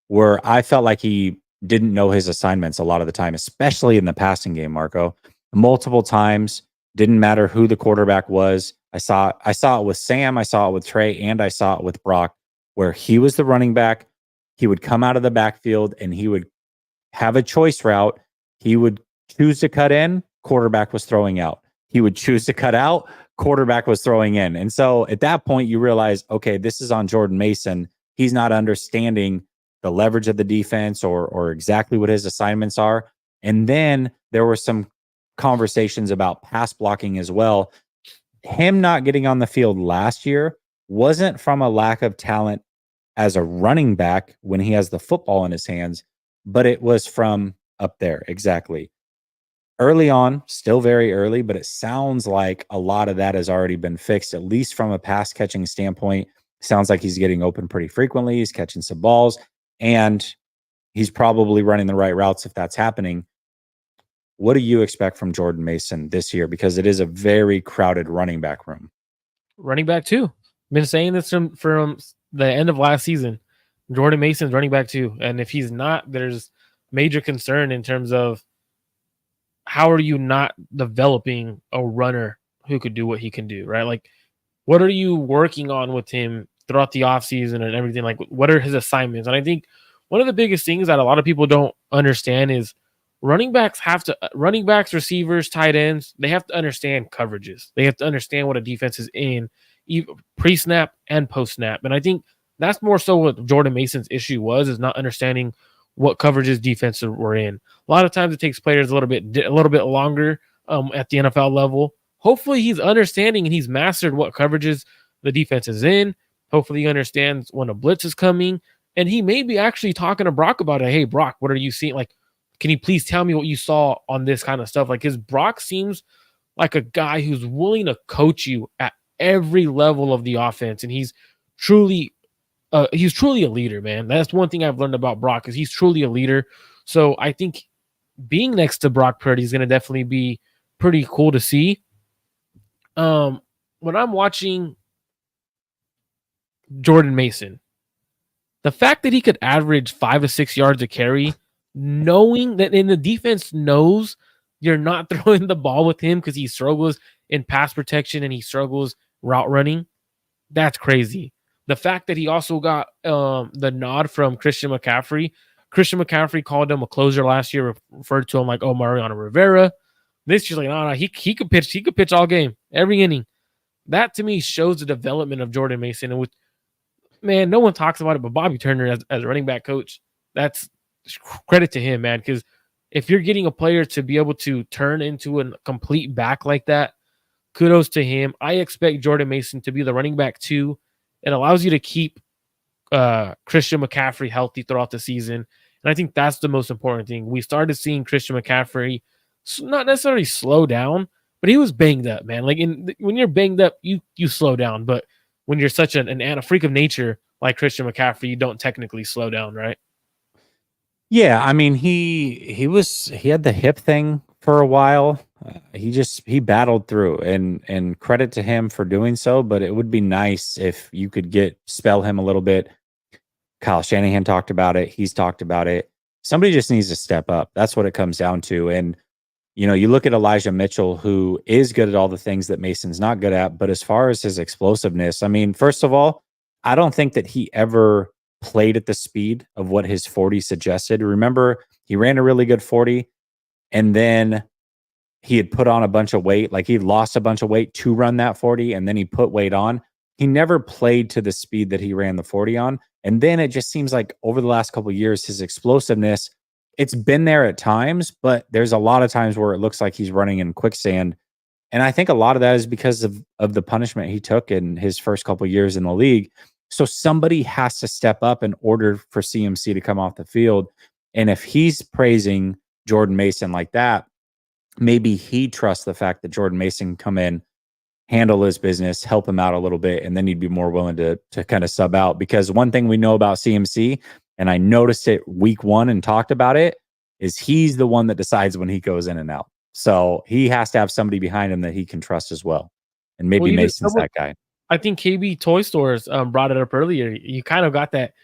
where I felt like he didn't know his assignments a lot of the time, especially in the passing game, Marco. Multiple times, didn't matter who the quarterback was. I saw it with Sam, I saw it with Trey, and I saw it with Brock, where he was the running back. He would come out of the backfield and he would have a choice route. He would choose to cut in, quarterback was throwing out. He would choose to cut out, quarterback was throwing in. And so at that point, you realize, okay, this is on Jordan Mason. He's not understanding the leverage of the defense or exactly what his assignments are. And then there were some conversations about pass blocking as well. Him not getting on the field last year wasn't from a lack of talent as a running back when he has the football in his hands, but it was from up there. Exactly. Early on, still very early, but it sounds like a lot of that has already been fixed, at least from a pass catching standpoint. Sounds like he's getting open pretty frequently. He's catching some balls, and he's probably running the right routes if that's happening. What do you expect from Jordan Mason this year? Because it is a very crowded running back room. Running back too. Been saying this from the end of last season. Jordan Mason's running back too. And if he's not, there's major concern in terms of how are you not developing a runner who could do what he can do, right? Like, what are you working on with him throughout the offseason and everything? Like, what are his assignments? And I think one of the biggest things that a lot of people don't understand is running backs, receivers, tight ends, they have to understand coverages. They have to understand what a defense is in, pre-snap and post-snap. And I think that's more so what Jordan Mason's issue is not understanding what coverages defenses were in. A lot of times it takes players a little bit longer at the NFL level. Hopefully he's understanding and he's mastered what coverages the defense is in. Hopefully he understands when a blitz is coming. And he may be actually talking to Brock about it. Hey, Brock, what are you seeing? Like, can you please tell me what you saw on this kind of stuff? Like, his Brock seems like a guy who's willing to coach you at every level of the offense. And he's truly a leader, man. That's one thing I've learned about Brock, is he's truly a leader. So I think being next to Brock Purdy is going to definitely be pretty cool to see. When I'm watching Jordan Mason, the fact that he could average 5 to 6 yards a carry, knowing that in the defense knows you're not throwing the ball with him because he struggles in pass protection and he struggles route running, that's crazy. The fact that he also got the nod from Christian McCaffrey. Christian McCaffrey called him a closer last year, referred to him like, oh, Mariano Rivera. This year's like, no, he could pitch. He could pitch all game, every inning. That to me shows the development of Jordan Mason. And with, man, no one talks about it, but Bobby Turner as a running back coach, that's credit to him, man. Because if you're getting a player to be able to turn into a complete back like that, kudos to him. I expect Jordan Mason to be the running back too. It allows you to keep Christian McCaffrey healthy throughout the season. And I think that's the most important thing. We started seeing Christian McCaffrey not necessarily slow down, but he was banged up, man. Like when you're banged up, you slow down. But when you're such a freak of nature like Christian McCaffrey, you don't technically slow down, right? Yeah, I mean he had the hip thing for a while. He battled through, and credit to him for doing so. But it would be nice if you could spell him a little bit. Kyle Shanahan talked about it. He's talked about it. Somebody just needs to step up. That's what it comes down to. And you look at Elijah Mitchell, who is good at all the things that Mason's not good at. But as far as his explosiveness, I mean, first of all, I don't think that he ever played at the speed of what his 40 suggested. Remember, he ran a really good 40, and then he had put on a bunch of weight. Like he lost a bunch of weight to run that 40, and then he put weight on. He never played to the speed that he ran the 40 on. And then it just seems like over the last couple of years, his explosiveness, it's been there at times, but there's a lot of times where it looks like he's running in quicksand. And I think a lot of that is because of the punishment he took in his first couple of years in the league. So somebody has to step up in order for CMC to come off the field. And if he's praising Jordan Mason like that, maybe he trusts the fact that Jordan Mason can come in, handle his business, help him out a little bit, and then he'd be more willing to kind of sub out. Because one thing we know about CMC, and I noticed it week 1 and talked about it, is he's the one that decides when he goes in and out. So he has to have somebody behind him that he can trust as well. And maybe Mason's that guy. I think KB Toy Stores brought it up earlier. You kind of got that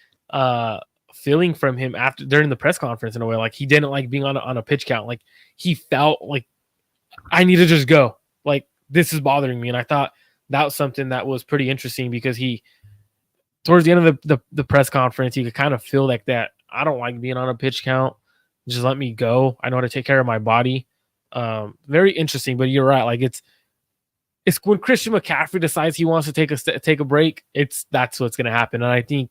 feeling from him during the press conference in a way. Like he didn't like being on a pitch count. Like he felt like I need to just go. Like this is bothering me. And I thought that was something that was pretty interesting because he, towards the end of the press conference, you could kind of feel like that. I don't like being on a pitch count. Just let me go. I know how to take care of my body. Very interesting. But you're right. Like it's when Christian McCaffrey decides he wants to take a break, that's what's going to happen. And I think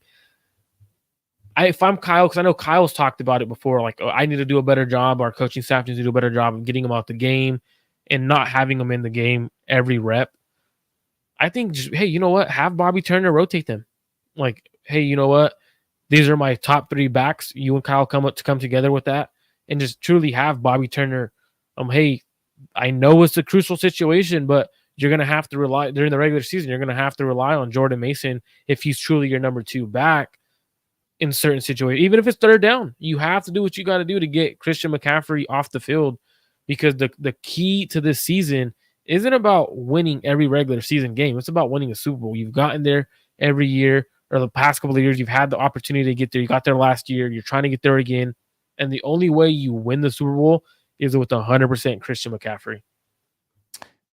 if I'm Kyle, because I know Kyle's talked about it before, like, oh, I need to do a better job. Our coaching staff needs to do a better job of getting him out the game and not having him in the game every rep. I think, hey, you know what? Have Bobby Turner rotate them. Like, hey, you know what? These are my top 3 backs. You and Kyle come together with that and just truly have Bobby Turner. Hey, I know it's a crucial situation, but you're going to have to rely during the regular season. You're going to have to rely on Jordan Mason if he's truly your number 2 back in certain situations. Even if it's third down, you have to do what you got to do to get Christian McCaffrey off the field, because the key to this season isn't about winning every regular season game. It's about winning a Super Bowl. You've gotten there every year, or the past couple of years. You've had the opportunity to get there. You got there last year. You're trying to get there again. And the only way you win the Super Bowl is with 100% Christian McCaffrey.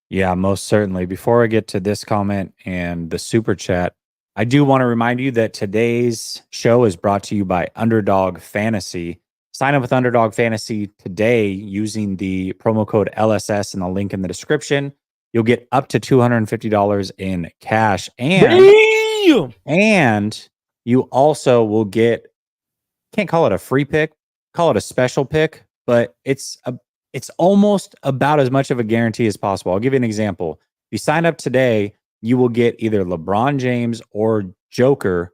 Yeah, most certainly. Before I get to this comment and the super chat, I do want to remind you that today's show is brought to you by Underdog Fantasy. Sign up with Underdog Fantasy today using the promo code LSS in the link in the description. You'll get up to $250 in cash. And you also will get, can't call it a free pick, call it a special pick, but it's almost about as much of a guarantee as possible. I'll give you an example. If you sign up today, you will get either LeBron James or Joker.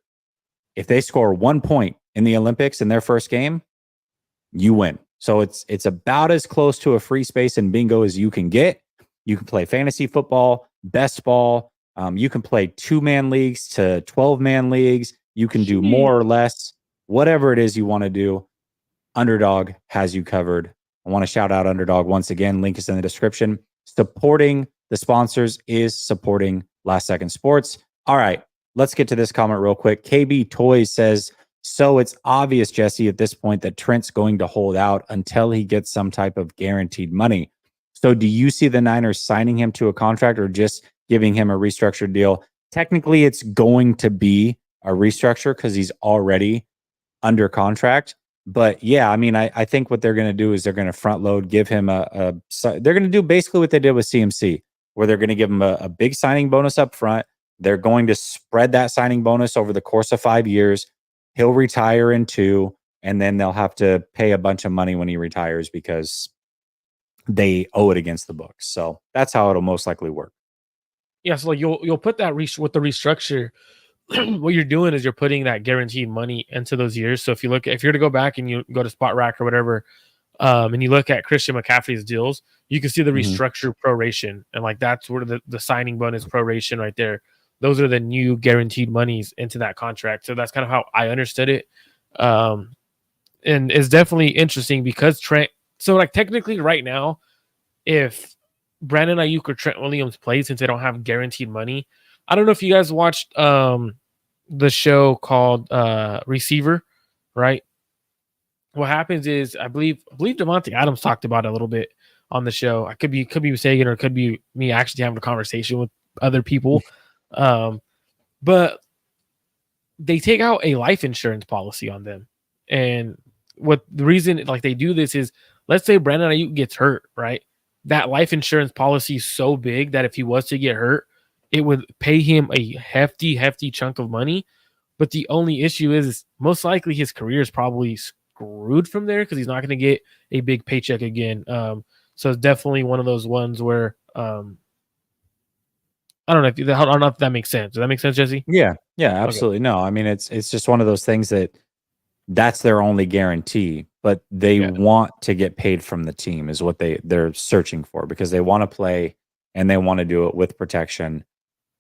If they score 1 point in the Olympics in their first game, you win. So it's about as close to a free space and bingo as you can get. You can play fantasy football, best ball. You can play 2-man leagues to 12-man leagues. You can do more or less, whatever it is you want to do. Underdog has you covered. I want to shout out Underdog once again. Link is in the description. supporting the sponsors is supporting Last Second Sports. All right, let's get to this comment real quick. KB Toys says, so it's obvious, Jesse, at this point that Trent's going to hold out until he gets some type of guaranteed money. So do you see the Niners signing him to a contract or just giving him a restructured deal? Technically, it's going to be a restructure because he's already under contract. But yeah, I mean, I think what they're going to do is they're going to front load, give him they're going to do basically what they did with CMC, where they're going to give him a big signing bonus up front. They're going to spread that signing bonus over the course of 5 years. He'll retire in 2, and then they'll have to pay a bunch of money when he retires because they owe it against the books. So that's how it'll most likely work. Yeah, so like you'll put that with the restructure. What you're doing is you're putting that guaranteed money into those years. So if you're to go back and you go to Spot Rack or whatever, and you look at Christian McCaffrey's deals, you can see the restructured proration, and like that's where the signing bonus proration right there. Those are the new guaranteed monies into that contract. So that's kind of how I understood it. And it's definitely interesting because Trent. So like technically right now, if Brandon Ayuk or Trent Williams play, since they don't have guaranteed money, I don't know if you guys watched the show called Receiver, right? What happens is I believe Devontae Adams talked about it a little bit on the show. I could be mistaken, or it could be me actually having a conversation with other people. But they take out a life insurance policy on them. And what the reason like they do this is, let's say Brandon Ayuk gets hurt, right? That life insurance policy is so big that if he was to get hurt, it would pay him a hefty chunk of money. But the only issue is most likely his career is probably screwed from there because he's not going to get a big paycheck again. So it's definitely one of those ones where I don't know if that makes sense. Does that make sense, Jesse? Yeah, absolutely. Okay. No, I mean it's just one of those things that's their only guarantee, but they want to get paid from the team is what they're searching for, because they want to play and they want to do it with protection.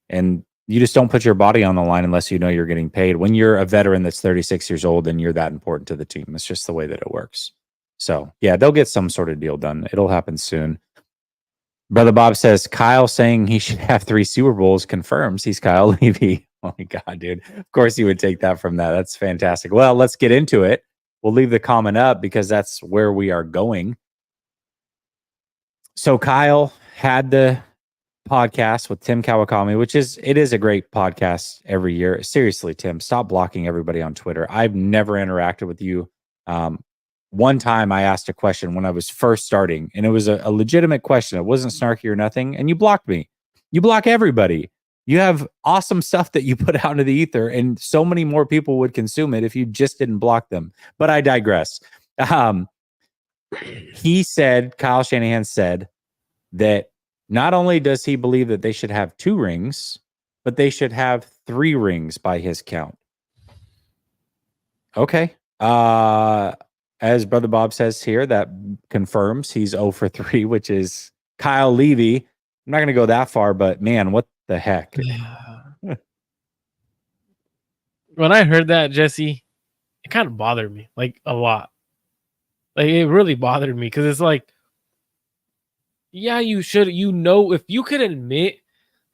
And you just don't put your body on the line unless you know you're getting paid. When you're a veteran that's 36 years old and you're that important to the team, it's just the way that it works. So yeah, they'll get some sort of deal done. It'll happen soon. Brother Bob says, Kyle saying he should have 3 Super Bowls confirms he's Kyle Levy. Oh my God, dude. Of course you would take that from that. That's fantastic. Well, let's get into it. We'll leave the comment up because that's where we are going. So Kyle had the podcast with Tim Kawakami, which is a great podcast every year. Seriously, Tim, stop blocking everybody on Twitter. I've never interacted with you. One time I asked a question when I was first starting, and it was a legitimate question. It wasn't snarky or nothing, and you blocked me. You block everybody. You have awesome stuff that you put out into the ether, and so many more people would consume it if you just didn't block them. But I digress. He said, Kyle Shanahan said that not only does he believe that they should have 2 rings, but they should have 3 rings by his count. Okay. As Brother Bob says here, that confirms he's 0 for 3, which is Kyle Levy. I'm not going to go that far, but man, what the heck? When I heard that, Jesse, it kind of bothered me, like a lot. Like it really bothered me because it's like, yeah, you should, if you could admit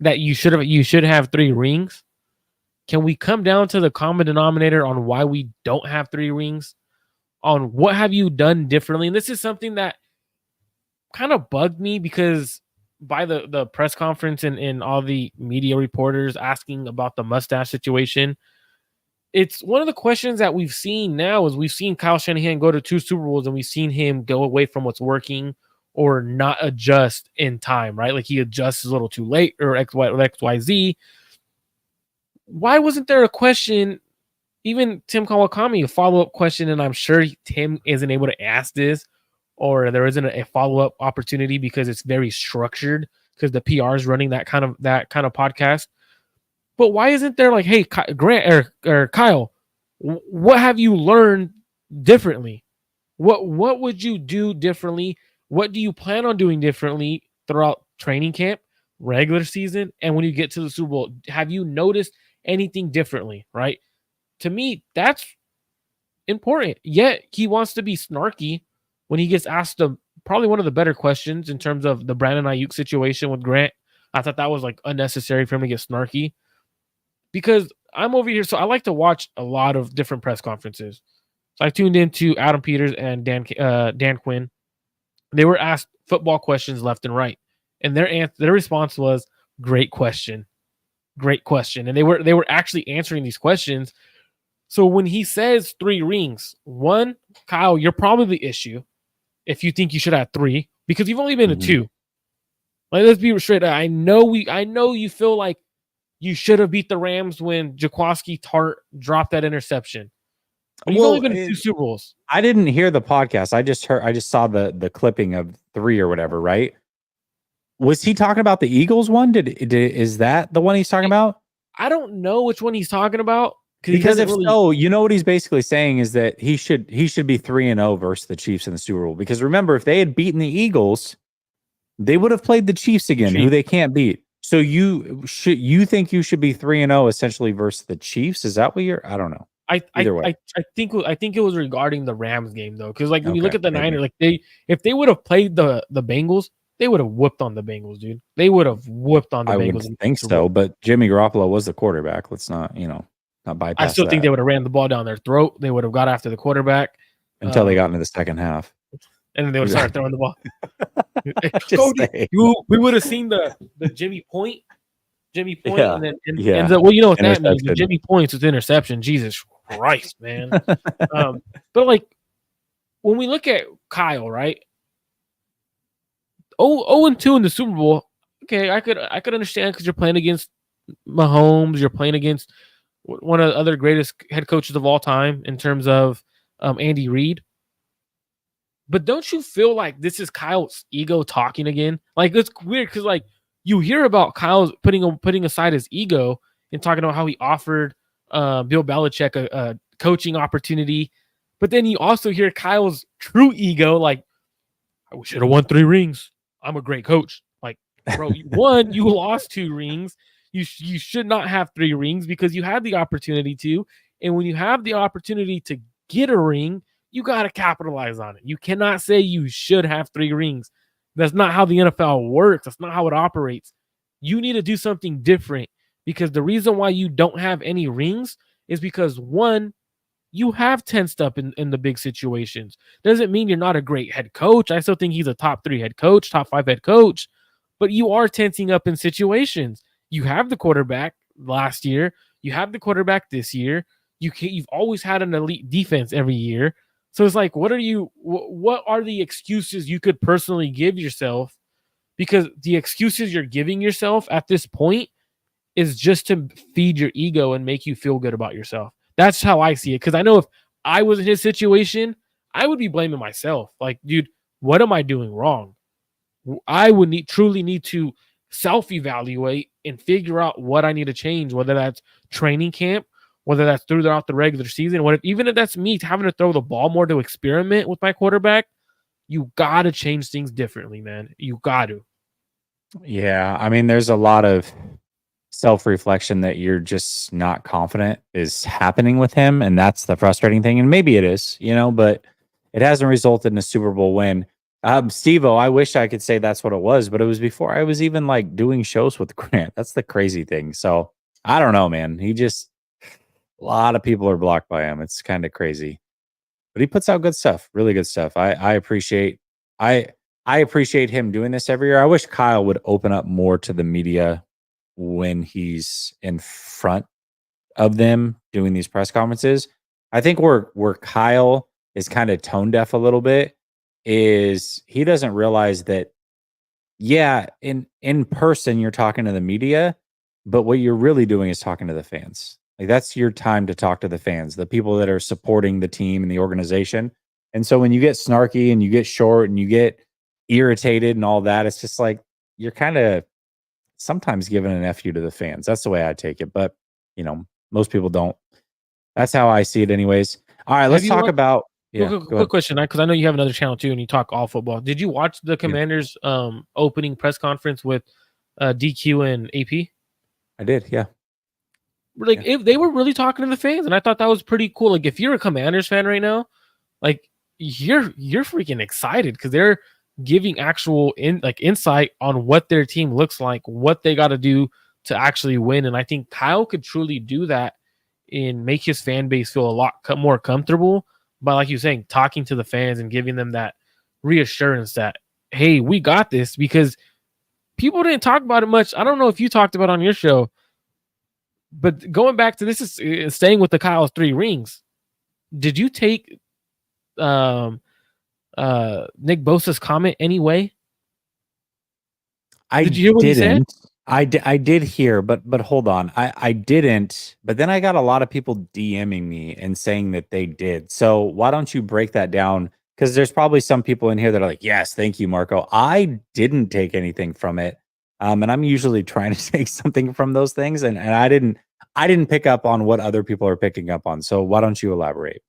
that you should have 3 rings, can we come down to the common denominator on why we don't have 3 rings? On what have you done differently? And this is something that kind of bugged me because by the press conference and all the media reporters asking about the mustache situation, it's one of the questions that we've seen now is we've seen Kyle Shanahan go to 2 Super Bowls and we've seen him go away from what's working or not adjust in time, right? Like he adjusts a little too late or XYZ. Why wasn't there a question, even Tim Kawakami, a follow-up question, and I'm sure Tim isn't able to ask this or there isn't a follow-up opportunity because it's very structured because the PR is running that kind of podcast. But why isn't there like, hey, Grant or Kyle, what have you learned differently? What would you do differently? What do you plan on doing differently throughout training camp, regular season, and when you get to the Super Bowl? Have you noticed anything differently, right? To me, that's important. Yet he wants to be snarky when he gets asked probably one of the better questions in terms of the Brandon Ayuk situation with Grant. I thought that was like unnecessary for him to get snarky because I'm over here. So I like to watch a lot of different press conferences. So I tuned into Adam Peters and Dan Quinn. They were asked football questions left and right, and their response was great question, and they were actually answering these questions. So when he says 3 rings, one, Kyle, you're probably the issue if you think you should have 3 because you've only been to 2. Like, let's be straight. I know you feel like you should have beat the Rams when Jaquaski Tart dropped that interception. But you've only been to 2 Super Bowls. I didn't hear the podcast. I just saw the clipping of 3 or whatever, right? Was he talking about the Eagles one? Is that the one he's talking about? I don't know which one he's talking about because if so, you know what he's basically saying is that he should be 3-0 versus the Chiefs in the Super Bowl. Because remember, if they had beaten the Eagles, they would have played the Chiefs again, who they can't beat. So you think you should be 3-0 essentially versus the Chiefs? Is that what you're? I don't know. I think it was regarding the Rams game though, because like when you look at the Niners, like if they would have played the Bengals, they would have whooped on the Bengals, dude. They would have whooped on the Bengals. I wouldn't think so, but Jimmy Garoppolo was the quarterback. Let's not bypass. I still think they would have ran the ball down their throat. They would have got after the quarterback until they got into the second half, and then they would start throwing the ball. We would have seen the Jimmy Point, and then ends up, well, you know what that means. Jimmy Points with interception. Jesus Christ, man. But like when we look at Kyle, right? 0-2 in the Super Bowl. Okay, I could understand because you're playing against Mahomes. You're playing against one of the other greatest head coaches of all time in terms of Andy Reid. But don't you feel like this is Kyle's ego talking again? Like, it's weird because like you hear about Kyle's putting aside his ego and talking about how he offered Bill Belichick a coaching opportunity, but then you also hear Kyle's true ego, like, I should have won 3 rings. I'm a great coach. Like, bro, you lost 2 rings. You should not have 3 rings because you had the opportunity to. And when you have the opportunity to get a ring, you got to capitalize on it. You cannot say you should have 3 rings. That's not how the NFL works. That's not how it operates. You need to do something different because the reason why you don't have any rings is because, one, you have tensed up in the big situations. Doesn't mean you're not a great head coach. I still think he's a top 3 head coach, top 5 head coach, but you are tensing up in situations. You have the quarterback last year. You have the quarterback this year. You've always had an elite defense every year. So it's like, what are the excuses you could personally give yourself? Because the excuses you're giving yourself at this point is just to feed your ego and make you feel good about yourself. That's how I see it. Because I know if I was in his situation, I would be blaming myself. Like, dude, what am I doing wrong? I would truly need to self-evaluate and figure out what I need to change, whether that's training camp, whether that's throughout the regular season, even if that's me having to throw the ball more to experiment with my quarterback. You got to change things differently, man. You got to. Yeah, I mean, there's a lot of self-reflection that you're just not confident is happening with him, and that's the frustrating thing. And maybe it is, but it hasn't resulted in a Super Bowl win. Steve-O, I wish I could say that's what it was, but it was before I was even like doing shows with Grant. That's the crazy thing. So I don't know, man. A lot of people are blocked by him. It's kind of crazy, but he puts out good stuff, really good stuff. I appreciate him doing this every year. I wish Kyle would open up more to the media when he's in front of them doing these press conferences. I think where Kyle is kind of tone deaf a little bit is he doesn't realize that, yeah, in person you're talking to the media, but what you're really doing is talking to the fans. Like, that's your time to talk to the fans, the people that are supporting the team and the organization. And so when you get snarky and you get short and you get irritated and all that, it's just like you're kind of sometimes giving an F you to the fans. That's the way I take it. But, most people don't. That's how I see it anyways. All right, let's talk about... Yeah, quick question, because I know you have another channel too and you talk all football. Did you watch the Commanders opening press conference with DQ and AP? I did, yeah. Like, if they were really talking to the fans, and I thought that was pretty cool. Like, if you're a Commanders fan right now, like, you're freaking excited because giving actual insight on what their team looks like, what they got to do to actually win. And I think Kyle could truly do that and make his fan base feel a lot more comfortable by, like you're saying, talking to the fans and giving them that reassurance that, hey, we got this, because people didn't talk about it much. I don't know if you talked about it on your show, but going back to this is staying with the Kyle's 3 rings. Did you take Nick Bosa's comment anyway? Did you hear what he said? I did hear, but hold on. I didn't, but then I got a lot of people DMing me and saying that they did. So why don't you break that down? Because there's probably some people in here that are like, yes, thank you, Marco. I didn't take anything from it. And I'm usually trying to take something from those things. And I didn't pick up on what other people are picking up on. So why don't you elaborate?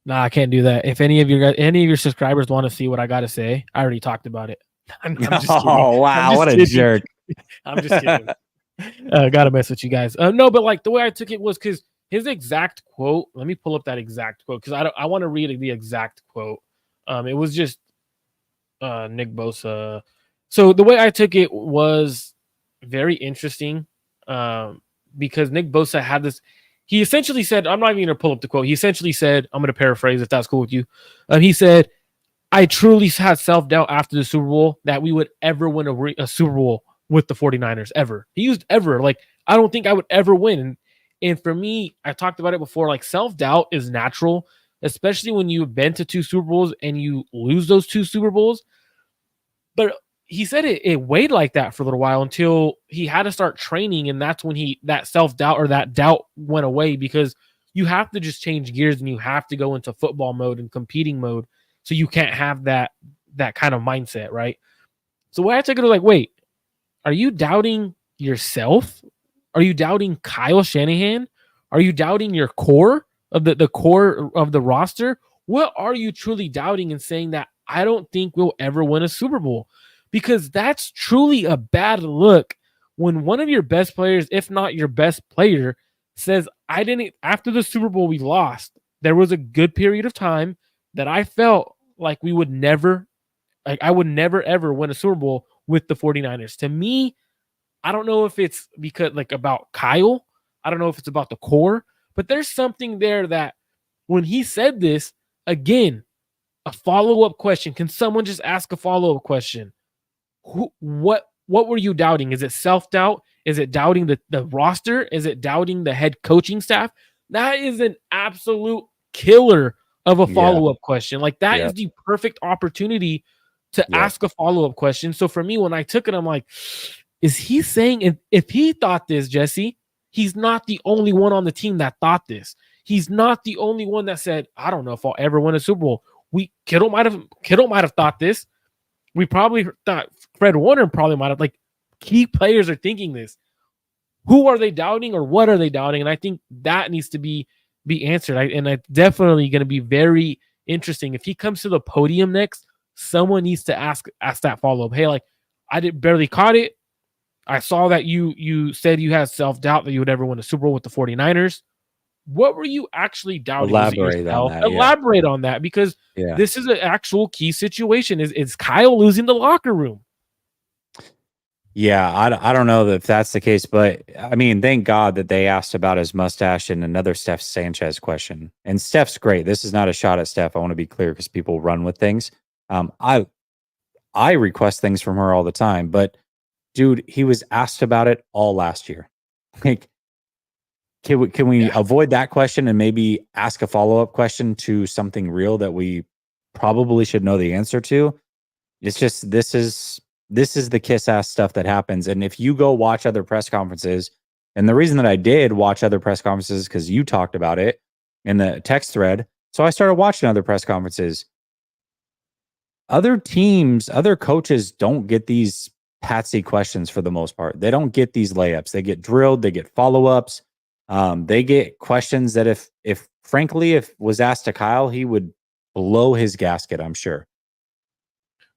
Nah, I can't do that. If any of your subscribers want to see what I got to say, I already talked about it. I'm just kidding. Oh, wow. What a jerk. I'm just kidding. Gotta mess with you guys. No, but like the way I took it was because his exact quote. Let me pull up that exact quote because I want to read the exact quote. It was just Nick Bosa. So the way I took it was very interesting because Nick Bosa had this. He essentially said, I'm not even going to pull up the quote. He essentially said, I'm going to paraphrase if that's cool with you. He said, I truly had self-doubt after the Super Bowl that we would ever win a Super Bowl with the 49ers, ever. He used ever. Like, I don't think I would ever win. And for me, I talked about it before, like self-doubt is natural, especially when you've been to 2 Super Bowls and you lose those 2 Super Bowls. But he said it weighed like that for a little while until he had to start training, and that's when that self-doubt or that doubt went away, because you have to just change gears and you have to go into football mode and competing mode, so you can't have that kind of mindset, right? So what I took it was like, wait, are you doubting yourself? Are you doubting Kyle Shanahan? Are you doubting your core of the core of the roster? What are you truly doubting and saying that I don't think we'll ever win a Super Bowl? Because that's truly a bad look when one of your best players, if not your best player, says, after the Super Bowl we lost, there was a good period of time that I felt like I would never ever win a Super Bowl with the 49ers. To me, I don't know if it's because about Kyle. I don't know if it's about the core, but there's something there that when he said this, again, a follow-up question. Can someone just ask a follow-up question? What were you doubting? Is it self-doubt? Is it doubting the roster? Is it doubting the head coaching staff? That is an absolute killer of a follow-up question. Like, that is the perfect opportunity to ask a follow-up question. So for me, when I took it, I'm like, is he saying, if he thought this, Jesse, he's not the only one on the team that thought this. He's not the only one that said, I don't know if I'll ever win a Super Bowl. Kittle might have thought this. We probably thought Fred Warner probably might have. Like, key players are thinking this. Who are they doubting, or what are they doubting? And I think that needs to be answered. And it's definitely going to be very interesting. If he comes to the podium next, someone needs to ask that follow-up. Hey, like, I barely caught it. I saw that you said you had self-doubt that you would ever win a Super Bowl with the 49ers. What were you actually doubting? Elaborate on that. Elaborate on that, because this is an actual key situation. Is Kyle losing the locker room? Yeah, I don't know if that's the case, but I mean, thank God that they asked about his mustache and another Steph Sanchez question. And Steph's great. This is not a shot at Steph. I want to be clear because people run with things. I request things from her all the time, but dude, he was asked about it all last year. Like, can we avoid that question and maybe ask a follow-up question to something real that we probably should know the answer to? It's just, this is the kiss ass stuff that happens. And if you go watch other press conferences, and the reason that I did watch other press conferences because you talked about it in the text thread, so I started watching other press conferences. Other teams, other coaches don't get these patsy questions for the most part. They don't get these layups. They get drilled. They get follow-ups. They get questions that if frankly was asked to Kyle, he would blow his gasket, I'm sure.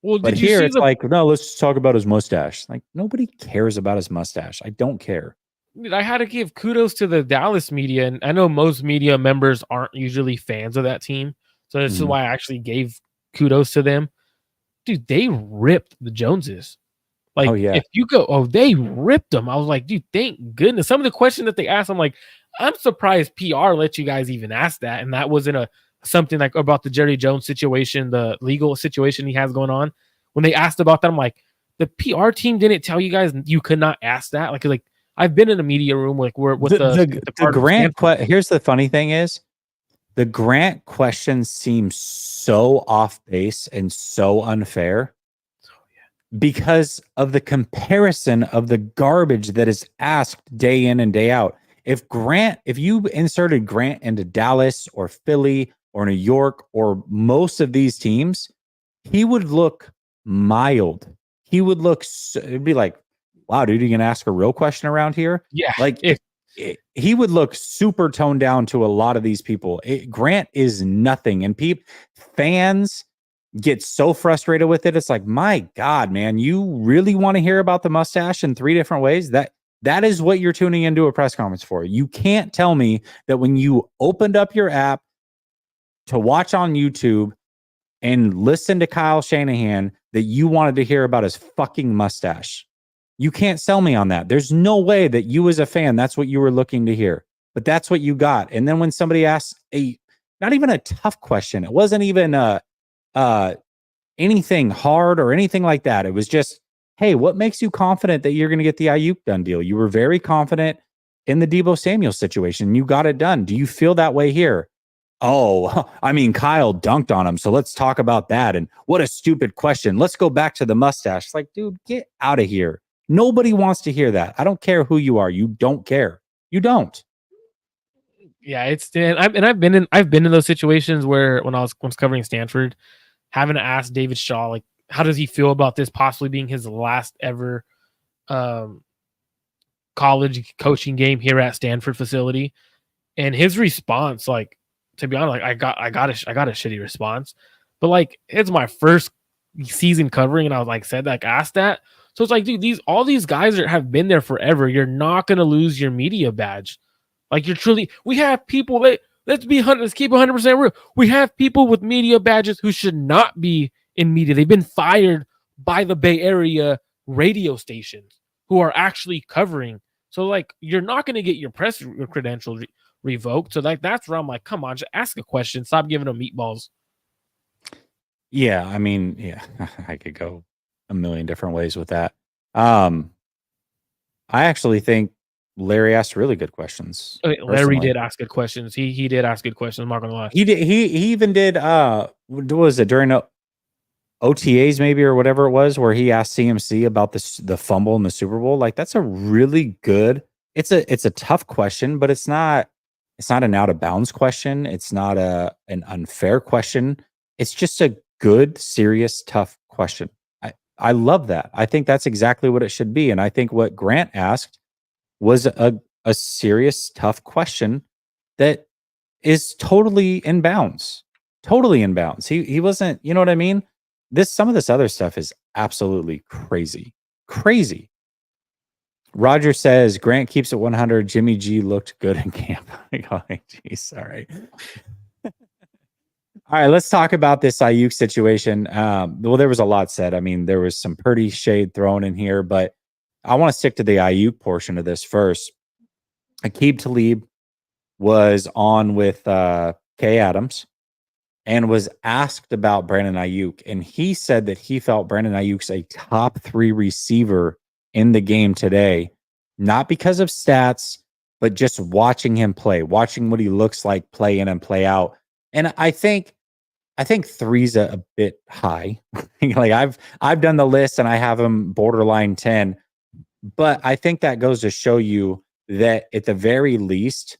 Well, but here it's like, no, let's talk about his mustache. Like, nobody cares about his mustache. I don't care. I had to give kudos to the Dallas media, and I know most media members aren't usually fans of that team, so this is why I actually gave kudos to them. dude, they ripped the Joneses. Like, Oh, yeah. if you go, they ripped them. I was like, dude, thank goodness. Some of the questions that they asked, I'm like, I'm surprised PR let you guys even ask that. And that wasn't something like about the Jerry Jones situation, the legal situation he has going on. When they asked about that, I'm like, the PR team didn't tell you guys you could not ask that. Like I've been in a media room like where with The Cardinals Grant here's the funny thing is the Grant questions seem so off base and so unfair because of the comparison of the garbage that is asked day in and day out. If you inserted Grant into Dallas or Philly or New York or most of these teams, he would look mild. He would look, it'd be like, wow, dude, you can ask a real question around here? Yeah. Like, he would look super toned down to a lot of these people. Grant is nothing. And fans get so frustrated with it. It's like, my God, man, you really want to hear about the mustache in 3 different ways? That is what you're tuning into a press conference for. You can't tell me that when you opened up your app to watch on YouTube and listen to Kyle Shanahan that you wanted to hear about his fucking mustache. You can't sell me on that. There's no way that you as a fan, that's what you were looking to hear. But that's what you got. And then when somebody asks not even a tough question, it wasn't even anything hard or anything like that. It was just, hey, what makes you confident that you're going to get the Ayuk done deal? You were very confident in the Deebo Samuel situation. You got it done. Do you feel that way here? Oh, I mean, Kyle dunked on him. So let's talk about that. And what a stupid question. Let's go back to the mustache. It's like, dude, get out of here. Nobody wants to hear that. I don't care who you are. You don't care. You don't. Yeah, I've been in those situations where when I was covering Stanford, having to ask David Shaw, like, how does he feel about this possibly being his last ever college coaching game here at Stanford facility? And his response, like, to be honest, like I got a shitty response, but like it's my first season covering, and I was like asked that. So it's like, dude, all these guys have been there forever. You're not gonna lose your media badge. Like, we have people that let's keep 100% real. We have people with media badges who should not be in media. They've been fired by the Bay Area radio stations who are actually covering. So like, you're not going to get your press credentials revoked. So like, that's where I'm like, come on, just ask a question. Stop giving them meatballs. Yeah, I mean, yeah, I could go a million different ways with that. I actually think Larry asked really good questions. Larry did ask good questions. He did ask good questions. I'm not gonna lie. He did. He even did. What was it during OTAs maybe or whatever it was, where he asked CMC about the fumble in the Super Bowl? Like, that's a really good. It's a tough question, but it's not an out of bounds question. It's not an unfair question. It's just a good, serious, tough question. I love that. I think that's exactly what it should be. And I think what Grant asked was a serious, tough question that is totally in bounds. Totally in bounds. He wasn't, you know what I mean? Some of this other stuff is absolutely crazy. Crazy. Roger says Grant keeps it 100. Jimmy G looked good in camp. Oh, geez, all right. All right, let's talk about this Ayuk situation. Well, there was a lot said. I mean, there was some pretty shade thrown in here, but I want to stick to the Ayuk portion of this first. Aqib Talib was on with Kay Adams and was asked about Brandon Ayuk, and he said that he felt Brandon Ayuk's a top 3 receiver in the game today, not because of stats, but just watching him play, watching what he looks like play in and play out. And I think 3's a bit high. Like, I've done the list and I have him borderline 10, but I think that goes to show you that at the very least,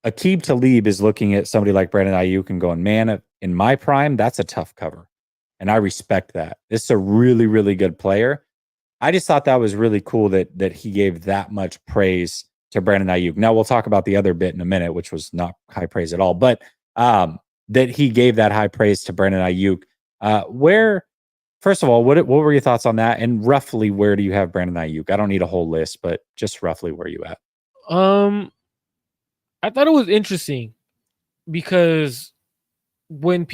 Aqib Talib is looking at somebody like Brandon Ayuk and going, man, in my prime, that's a tough cover. And I respect that. This is a really, really good player. I just thought that was really cool that he gave that much praise to Brandon Ayuk. Now we'll talk about the other bit in a minute, which was not high praise at all, but that he gave that high praise to Brandon Ayuk. First of all, what were your thoughts on that? And roughly, where do you have Brandon Ayuk? I don't need a whole list, but just roughly where you at? I thought it was interesting because when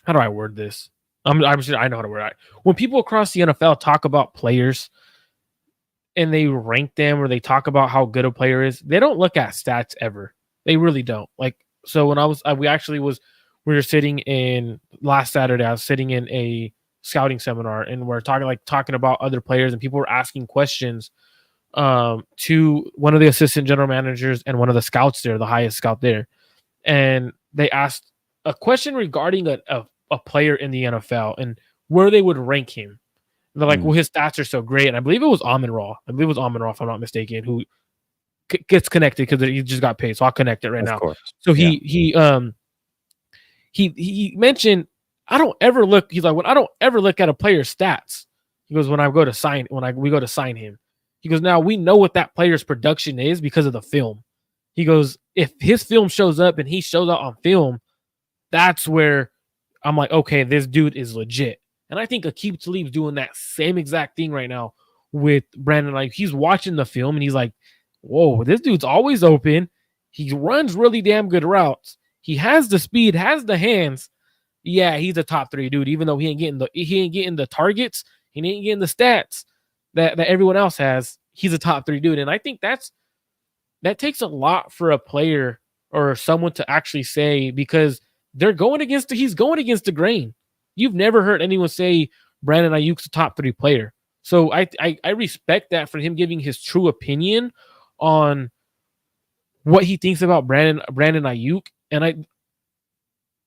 how do I word this? I'm sure I know how to word it. When people across the NFL talk about players and they rank them or they talk about how good a player is, they don't look at stats ever. They really don't. Like, so when we were sitting in last Saturday, I was sitting in a scouting seminar and we're talking about other players and people were asking questions to one of the assistant general managers and one of the scouts there, the highest scout there. And they asked a question regarding a player in the NFL and where they would rank him. And they're like, well, his stats are so great. And I believe it was Amon Ra. If I'm not mistaken, who gets connected because he just got paid. So I'll connect it right now. Course. So he mentioned, I don't ever look. He's like, when I don't ever look at a player's stats. He goes, when we go to sign him. He goes, now we know what that player's production is because of the film. He goes, if his film shows up and he shows up on film, that's where I'm like, okay, this dude is legit. And I think Aqib Talib's doing that same exact thing right now with Brandon. Like, he's watching the film and he's like, whoa, this dude's always open. He runs really damn good routes. He has the speed, has the hands. Yeah, he's a top 3 dude, even though he ain't getting the targets, he ain't getting the stats that everyone else has. He's a top 3 dude. And I think that takes a lot for a player or someone to actually say, because he's going against the grain. You've never heard anyone say Brandon Ayuk's a top 3 player. So I respect that for him giving his true opinion on what he thinks about Brandon Ayuk. And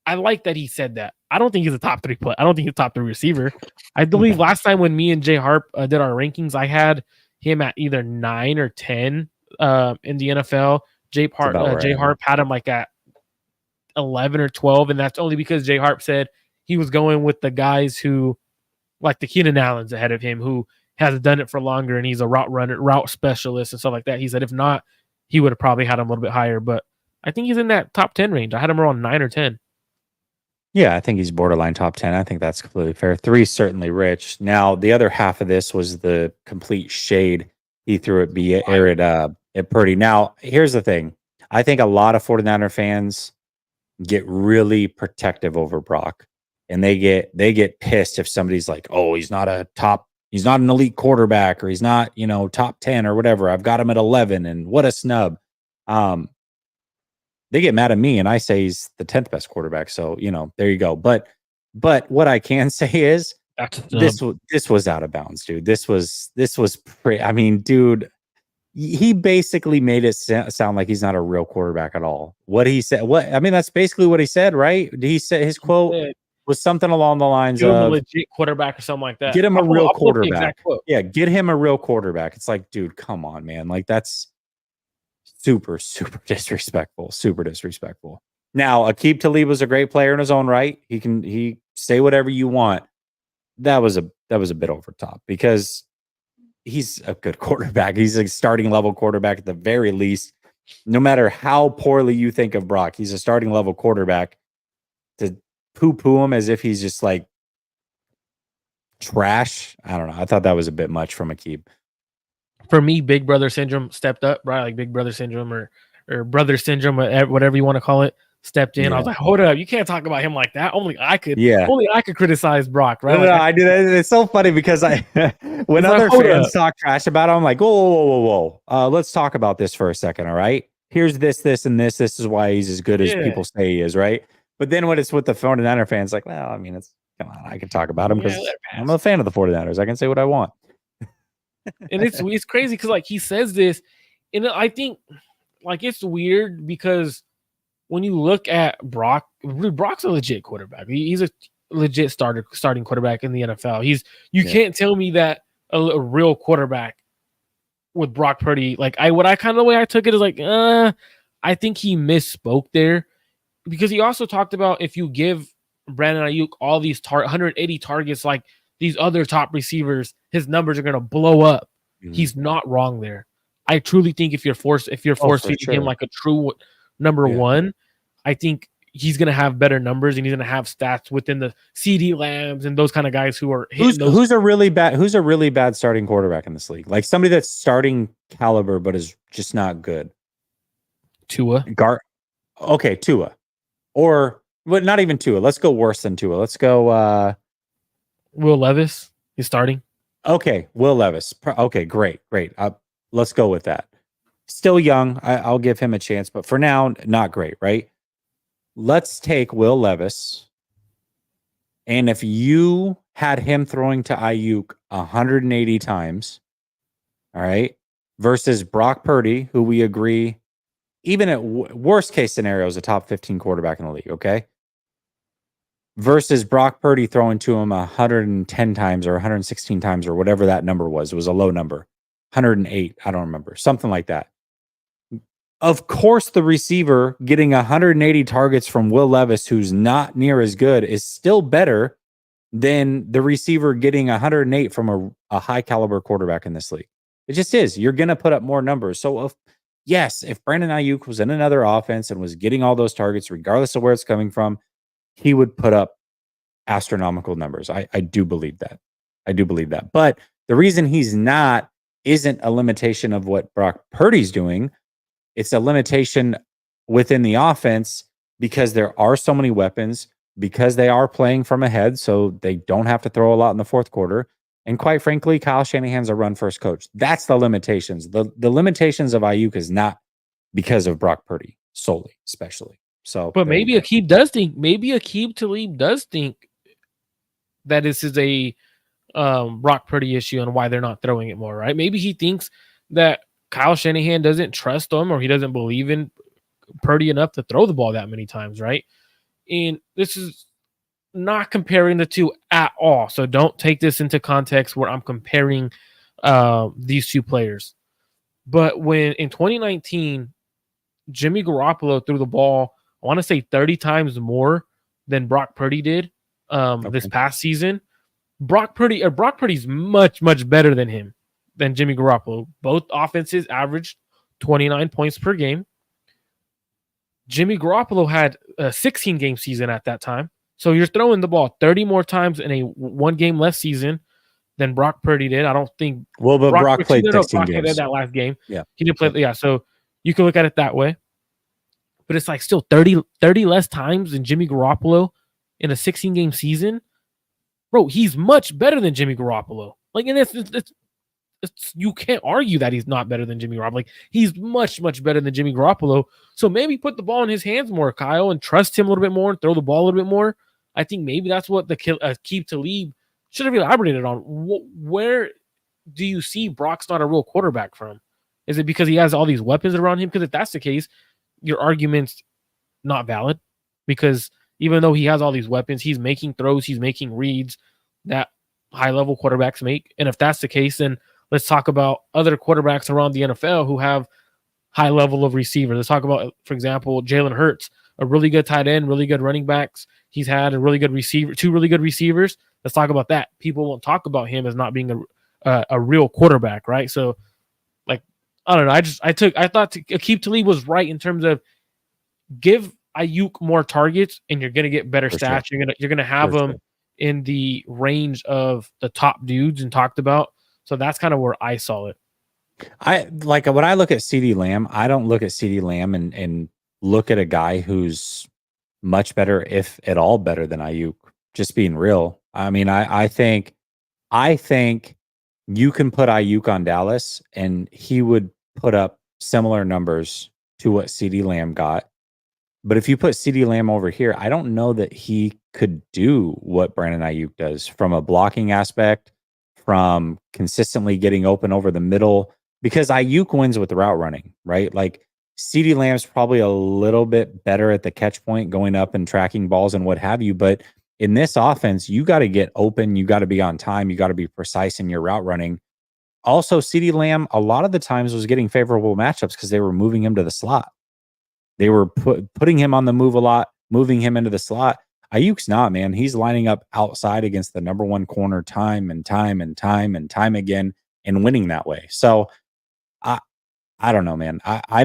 I like that he said that. I don't think he's a top 3 player. I don't think he's a top 3 receiver. I believe last time when me and Jay Harp did our rankings, I had him at either 9 or 10 in the NFL. Jay Harp had him like at 11 or 12, and that's only because Jay Harp said he was going with the guys who, like the Keenan Allen's ahead of him, who has done it for longer, and he's a route specialist and stuff like that. He said if not, he would have probably had him a little bit higher, but I think he's in that top 10 range. I had him around 9 or 10. Yeah, I think he's borderline top 10. I think that's completely fair. 3 certainly rich. Now, the other half of this was the complete shade he threw at Purdy. Now, here's the thing. I think a lot of 49er fans get really protective over Brock, and they get pissed if somebody's like, "Oh, he's not an elite quarterback, or he's not, top 10 or whatever. I've got him at 11 and what a snub." They get mad at me and I say he's the 10th best quarterback. So, there you go. But what I can say is this was out of bounds, dude. This was I mean, dude, he basically made it sound like he's not a real quarterback at all. What he said, that's basically what he said, right? He said his quote was something along the lines of a legit quarterback or something like that. Get him a real quarterback. Yeah, get him a real quarterback. It's like, dude, come on, man. Like, that's super, super disrespectful. Super disrespectful. Now, Aqib Talib was a great player in his own right. He say whatever you want. That was a bit over top because he's a good quarterback. He's a starting level quarterback at the very least. No matter how poorly you think of Brock, he's a starting level quarterback. To poo-poo him as if he's just like trash, I don't know. I thought that was a bit much from Aqib. For me, Big Brother syndrome stepped up, right? Like Big Brother syndrome or brother syndrome, whatever you want to call it, stepped in. Yeah. I was like, hold up, you can't talk about him like that. Only I could criticize Brock, right? No, I do that. It's so funny because when other fans talk trash about him, I'm like, whoa. Let's talk about this for a second, all right? Here's this, and this. This is why he's as good as people say he is, right? But then when it's with the 49er fans, like, well, I mean, come on, I can talk about him because I'm a fan of the 49ers. I can say what I want. And it's crazy because like he says this, and I think like it's weird because when you look at Brock's a legit quarterback. He's a legit starting quarterback in the NFL. You can't tell me that a real quarterback with Brock Purdy. Like the way I took it is like, I think he misspoke there because he also talked about if you give Brandon Ayuk all these 180 targets like these other top receivers, his numbers are going to blow up. Mm-hmm. He's not wrong there. I truly think if you're force feeding him like a true number one, I think he's going to have better numbers and he's going to have stats within the CD Lambs and those kind of guys who are hitting who's a really bad starting quarterback in this league? Like somebody that's starting caliber but is just not good. Tua. Tua. Or But not even Tua. Let's go worse than Tua. Let's go. Will Levis, he's starting. Okay, Will Levis. Okay, great. Let's go with that. Still young. I'll give him a chance, but for now, not great, right? Let's take Will Levis. And if you had him throwing to Ayuk 180 times, all right, versus Brock Purdy, who we agree, even at worst case scenario, is a top 15 quarterback in the league, okay? Versus Brock Purdy throwing to him 110 times or 116 times or whatever that number was. It was a low number. 108, I don't remember. Something like that. Of course, the receiver getting 180 targets from Will Levis, who's not near as good, is still better than the receiver getting 108 from a high caliber quarterback in this league. It just is. You're going to put up more numbers. So, if Brandon Ayuk was in another offense and was getting all those targets, regardless of where it's coming from, he would put up astronomical numbers. I do believe that. I do believe that. But the reason he's not isn't a limitation of what Brock Purdy's doing. It's a limitation within the offense because there are so many weapons, because they are playing from ahead, so they don't have to throw a lot in the fourth quarter. And quite frankly, Kyle Shanahan's a run-first coach. That's the limitations. The limitations of Ayuk is not because of Brock Purdy solely, especially. So, but maybe Aqib Talib does think that this is a Brock Purdy issue and why they're not throwing it more, right? Maybe he thinks that Kyle Shanahan doesn't trust him or he doesn't believe in Purdy enough to throw the ball that many times, right? And this is not comparing the two at all. So don't take this into context where I'm comparing these two players. But when in 2019, Jimmy Garoppolo threw the ball, I want to say 30 times more than Brock Purdy did this past season. Brock Purdy's much, much better than him, than Jimmy Garoppolo. Both offenses averaged 29 points per game. Jimmy Garoppolo had a 16-game season at that time. So you're throwing the ball 30 more times in a one-game less season than Brock Purdy did. I don't think. Well, but Brock played 16 games in that last game. Yeah, he did play. Yeah, so you can look at it that way. But it's like still 30 less times than Jimmy Garoppolo in a 16-game season. Bro, he's much better than Jimmy Garoppolo. Like, and it's you can't argue that he's not better than Jimmy Garoppolo. Like, he's much, much better than Jimmy Garoppolo. So maybe put the ball in his hands more, Kyle, and trust him a little bit more and throw the ball a little bit more. I think maybe that's what the Aqib Talib should have elaborated on. Where do you see Brock's not a real quarterback from? Is it because he has all these weapons around him? Because if that's the case, your argument's not valid. Because even though he has all these weapons, he's making throws, he's making reads that high-level quarterbacks make. And if that's the case, then let's talk about other quarterbacks around the NFL who have high level of receivers. Let's talk about, for example, Jalen Hurts, a really good tight end, really good running backs. He's had a really good receiver, two really good receivers. Let's talk about that. People won't talk about him as not being a real quarterback, right? So, like, I don't know. I thought Aqib Talib was right in terms of give Ayuk more targets and you're going to get better stats. Sure. You're going to have them in the range of the top dudes and talked about. So that's kind of where I saw it. I like when I look at CeeDee Lamb, I don't look at CeeDee Lamb and look at a guy who's much better, if at all better than Ayuk, just being real. I mean, I think you can put Ayuk on Dallas and he would put up similar numbers to what CeeDee Lamb got. But if you put CeeDee Lamb over here, I don't know that he could do what Brandon Ayuk does from a blocking aspect, from consistently getting open over the middle, because Ayuk wins with the route running, right? Like CeeDee Lamb's probably a little bit better at the catch point, going up and tracking balls and what have you. But in this offense, you got to get open. You got to be on time. You got to be precise in your route running. Also, CeeDee Lamb, a lot of the times was getting favorable matchups because they were moving him to the slot. They were putting him on the move a lot, moving him into the slot. Ayuk's not, man. He's lining up outside against the number one corner time and time again and winning that way. So I don't know, man. I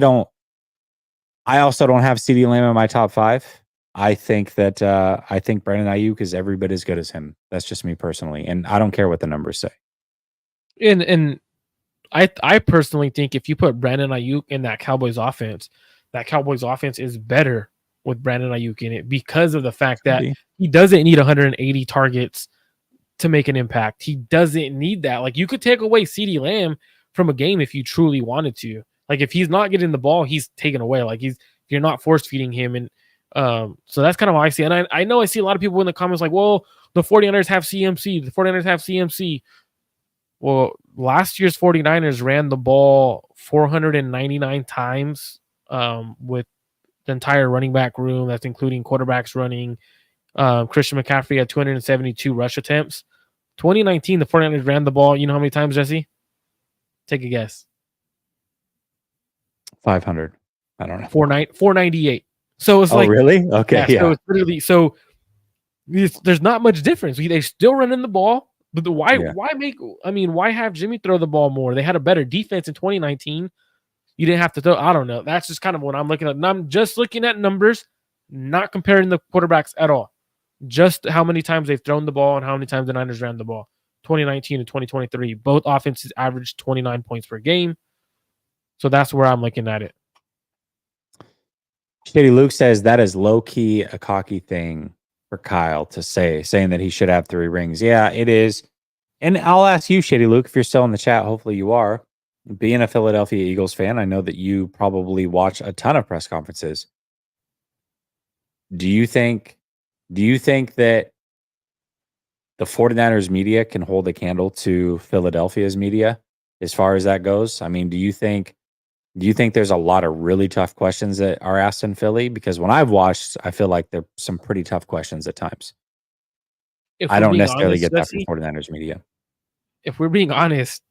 also don't have CeeDee Lamb in my top 5. I think that I think Brandon Ayuk is every bit as good as him. That's just me personally, and I don't care what the numbers say. And I personally think if you put Brandon Ayuk in that Cowboys offense is better with Brandon Ayuk in it because of the fact Could that be. he doesn't need 180 targets to make an impact. He doesn't need that. Like, you could take away CeeDee Lamb from a game if you truly wanted to. Like, if he's not getting the ball, he's taken away. Like, you're not force feeding him. And so that's kind of how I see it. And I know I see a lot of people in the comments like, well, the 49ers have CMC. The 49ers have CMC. Well, last year's 49ers ran the ball 499 times with the entire running back room. That's including quarterbacks running. Christian McCaffrey had 272 rush attempts. 2019, the 49ers ran the ball. You know how many times, Jesse? Take a guess. 500. I don't know. 498. So it's really? Okay. Yeah. So it's literally there's not much difference. They still running the ball, but why have Jimmy throw the ball more? They had a better defense in 2019. You didn't have to throw. I don't know. That's just kind of what I'm looking at. And I'm just looking at numbers, not comparing the quarterbacks at all. Just how many times they've thrown the ball and how many times the Niners ran the ball. 2019 and 2023, both offenses averaged 29 points per game. So that's where I'm looking at it. Shady Luke says that is low-key a cocky thing for Kyle to say, saying that he should have 3 rings. Yeah, it is. And I'll ask you, Shady Luke, if you're still in the chat, hopefully you are. Being a Philadelphia Eagles fan, I know that you probably watch a ton of press conferences. Do you think that the 49ers media can hold a candle to Philadelphia's media as far as that goes? I mean, do you think there's a lot of really tough questions that are asked in Philly? Because when I've watched, I feel like there are some pretty tough questions at times. I don't necessarily get that from 49ers media. If we're being honest,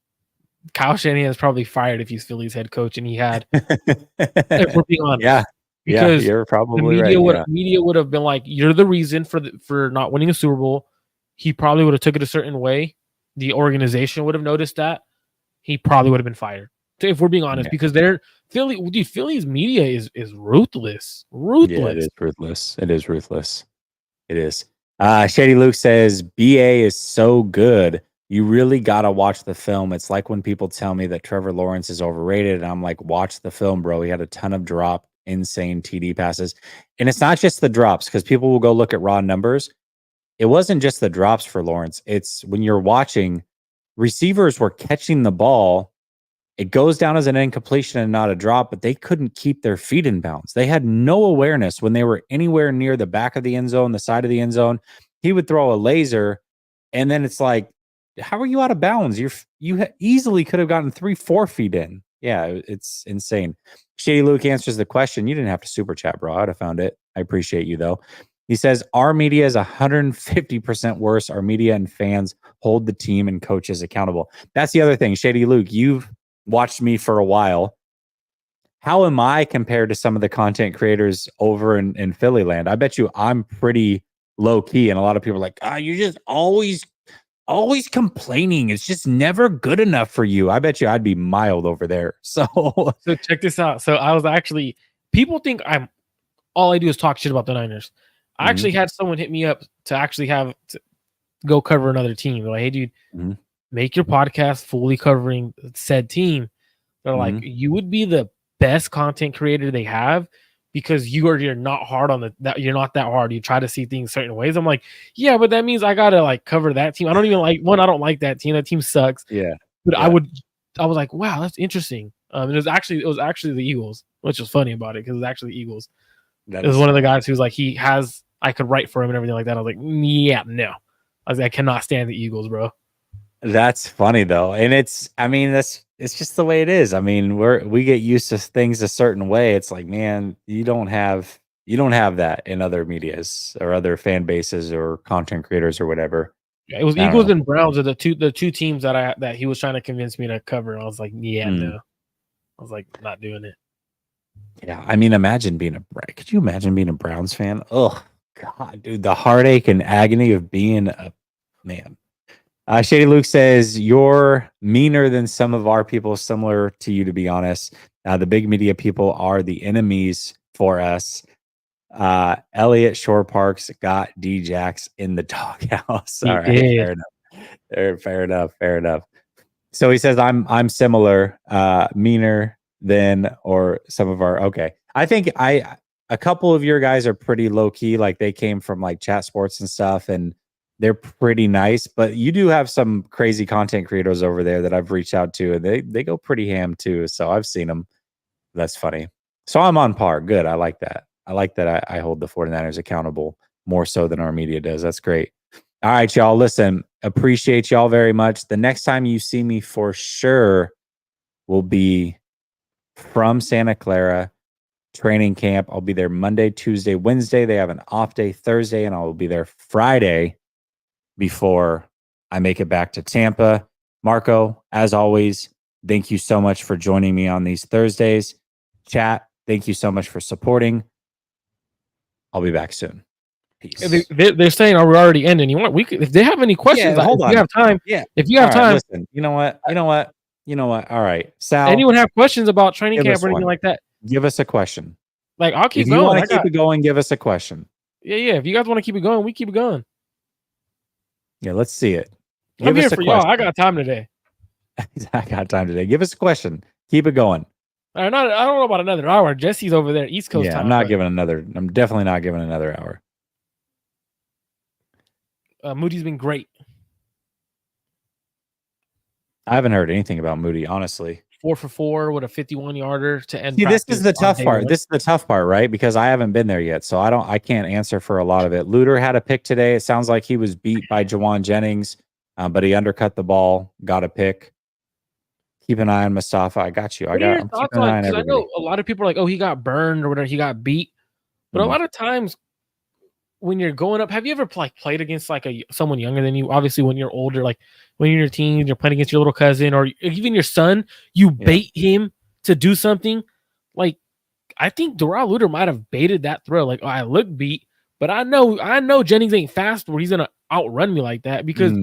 Kyle Shanahan is probably fired if he's Philly's head coach, and he had. If we're being honest, yeah, because you're probably the media right. Media would have been like, "You're the reason for not winning a Super Bowl." He probably would have took it a certain way. The organization would have noticed that. He probably would have been fired. If we're being honest, because Philly's media is ruthless. Ruthless. Yeah, it is ruthless. It is ruthless. It is. Shady Luke says BA is so good. You really gotta watch the film. It's like when people tell me that Trevor Lawrence is overrated, and I'm like, watch the film, bro. He had a ton of drop, insane TD passes. And it's not just the drops, because people will go look at raw numbers. It wasn't just the drops for Lawrence. It's when you're watching, receivers were catching the ball. It goes down as an incompletion and not a drop, but they couldn't keep their feet in bounds. They had no awareness when they were anywhere near the back of the end zone, the side of the end zone. He would throw a laser, and then it's like, how are you out of bounds? You easily could have gotten 3-4 feet in. Yeah, it's insane. Shady Luke answers the question. You didn't have to super chat, bro. I'd have found it. I appreciate you, though. He says, our media is 150% worse. Our media and fans hold the team and coaches accountable. That's the other thing. Shady Luke, you've watched me for a while. How am I compared to some of the content creators over in Philly land? I bet you I'm pretty low key, and a lot of people are like, you're just always complaining. It's just never good enough for you. I bet you I'd be mild over there. So check this out. So I was actually, people think all I do is talk shit about the Niners. I actually had someone hit me up to actually have to go cover another team. They're like, hey, dude, make your podcast fully covering said team. They're like, you would be the best content creator they have, because you're not hard on you're not that hard. You try to see things certain ways. I'm like, yeah, but that means I gotta like cover that team. I don't even like I don't like that team. That team sucks. Yeah. But yeah. I was like, wow, that's interesting. It was actually the Eagles, which was funny about it, because it was actually the Eagles. It was one of the guys who's like, I could write for him and everything like that. I was like, yeah, no. I was like, I cannot stand the Eagles, bro. That's funny though. And it's just the way it is. I mean, we get used to things a certain way. It's like, man, you don't have that in other medias or other fan bases or content creators or whatever. Yeah, it was Eagles and Browns are the two teams that he was trying to convince me to cover. And I was like, yeah, no. I was like, not doing it. Yeah, I mean, could you imagine being a Browns fan? Oh God, dude, the heartache and agony of being a man. Shady Luke says, you're meaner than some of our people, similar to you, to be honest. The big media people are the enemies for us. Elliot Shore Parks got D-Jax in the doghouse. All right, fair enough. So he says, I'm similar, meaner than, or some of our, okay. I think a couple of your guys are pretty low key. Like they came from like chat sports and stuff, and they're pretty nice. But you do have some crazy content creators over there that I've reached out to, and they go pretty ham too. So I've seen them. That's funny. So I'm on par. Good. I like that. I like that I hold the 49ers accountable more so than our media does. That's great. All right, y'all. Listen, appreciate y'all very much. The next time you see me for sure will be from Santa Clara training camp. I'll be there Monday, Tuesday, Wednesday. They have an off day Thursday, and I will be there Friday before I make it back to Tampa. Marco, as always, thank you so much for joining me on these Thursdays. Chat, thank you so much for supporting. I'll be back soon. Peace. They're saying, "Are we already ending?" If they have any questions, hold on. If you have time, if you have All right, time, listen. You know what? All right, Sal. anyone have questions about training camp or anything like that? Give us a question. Like I'll keep if going. You want to keep it going? Give us a question. Yeah. If you guys want to keep it going, we keep it going. Yeah, let's see it. I'm here for y'all. I got time today. I got time today. Give us a question. Keep it going. I don't know about another hour. Jesse's over there, East Coast time. I'm definitely not giving another hour. Moody's been great. I haven't heard anything about Moody, honestly. 4 for 4 with a 51-yarder to end. See, this is the tough part. This is the tough part, right? Because I haven't been there yet, so I can't answer for a lot of it. Luter had a pick today. It sounds like he was beat by Jawan Jennings, but he undercut the ball, got a pick. Keep an eye on Mustafa. I got you. I'm keeping an eye on everybody. I know a lot of people are like, oh, he got burned or whatever, he got beat. But a lot of times when you're going up, have you ever played against like someone younger than you? Obviously, when you're older, like when you're in your teens, you're playing against your little cousin or even your son, you bait him to do something. Like, I think Darrell Luter might have baited that throw. Like, oh, I look beat, but I know Jennings ain't fast where he's gonna outrun me like that because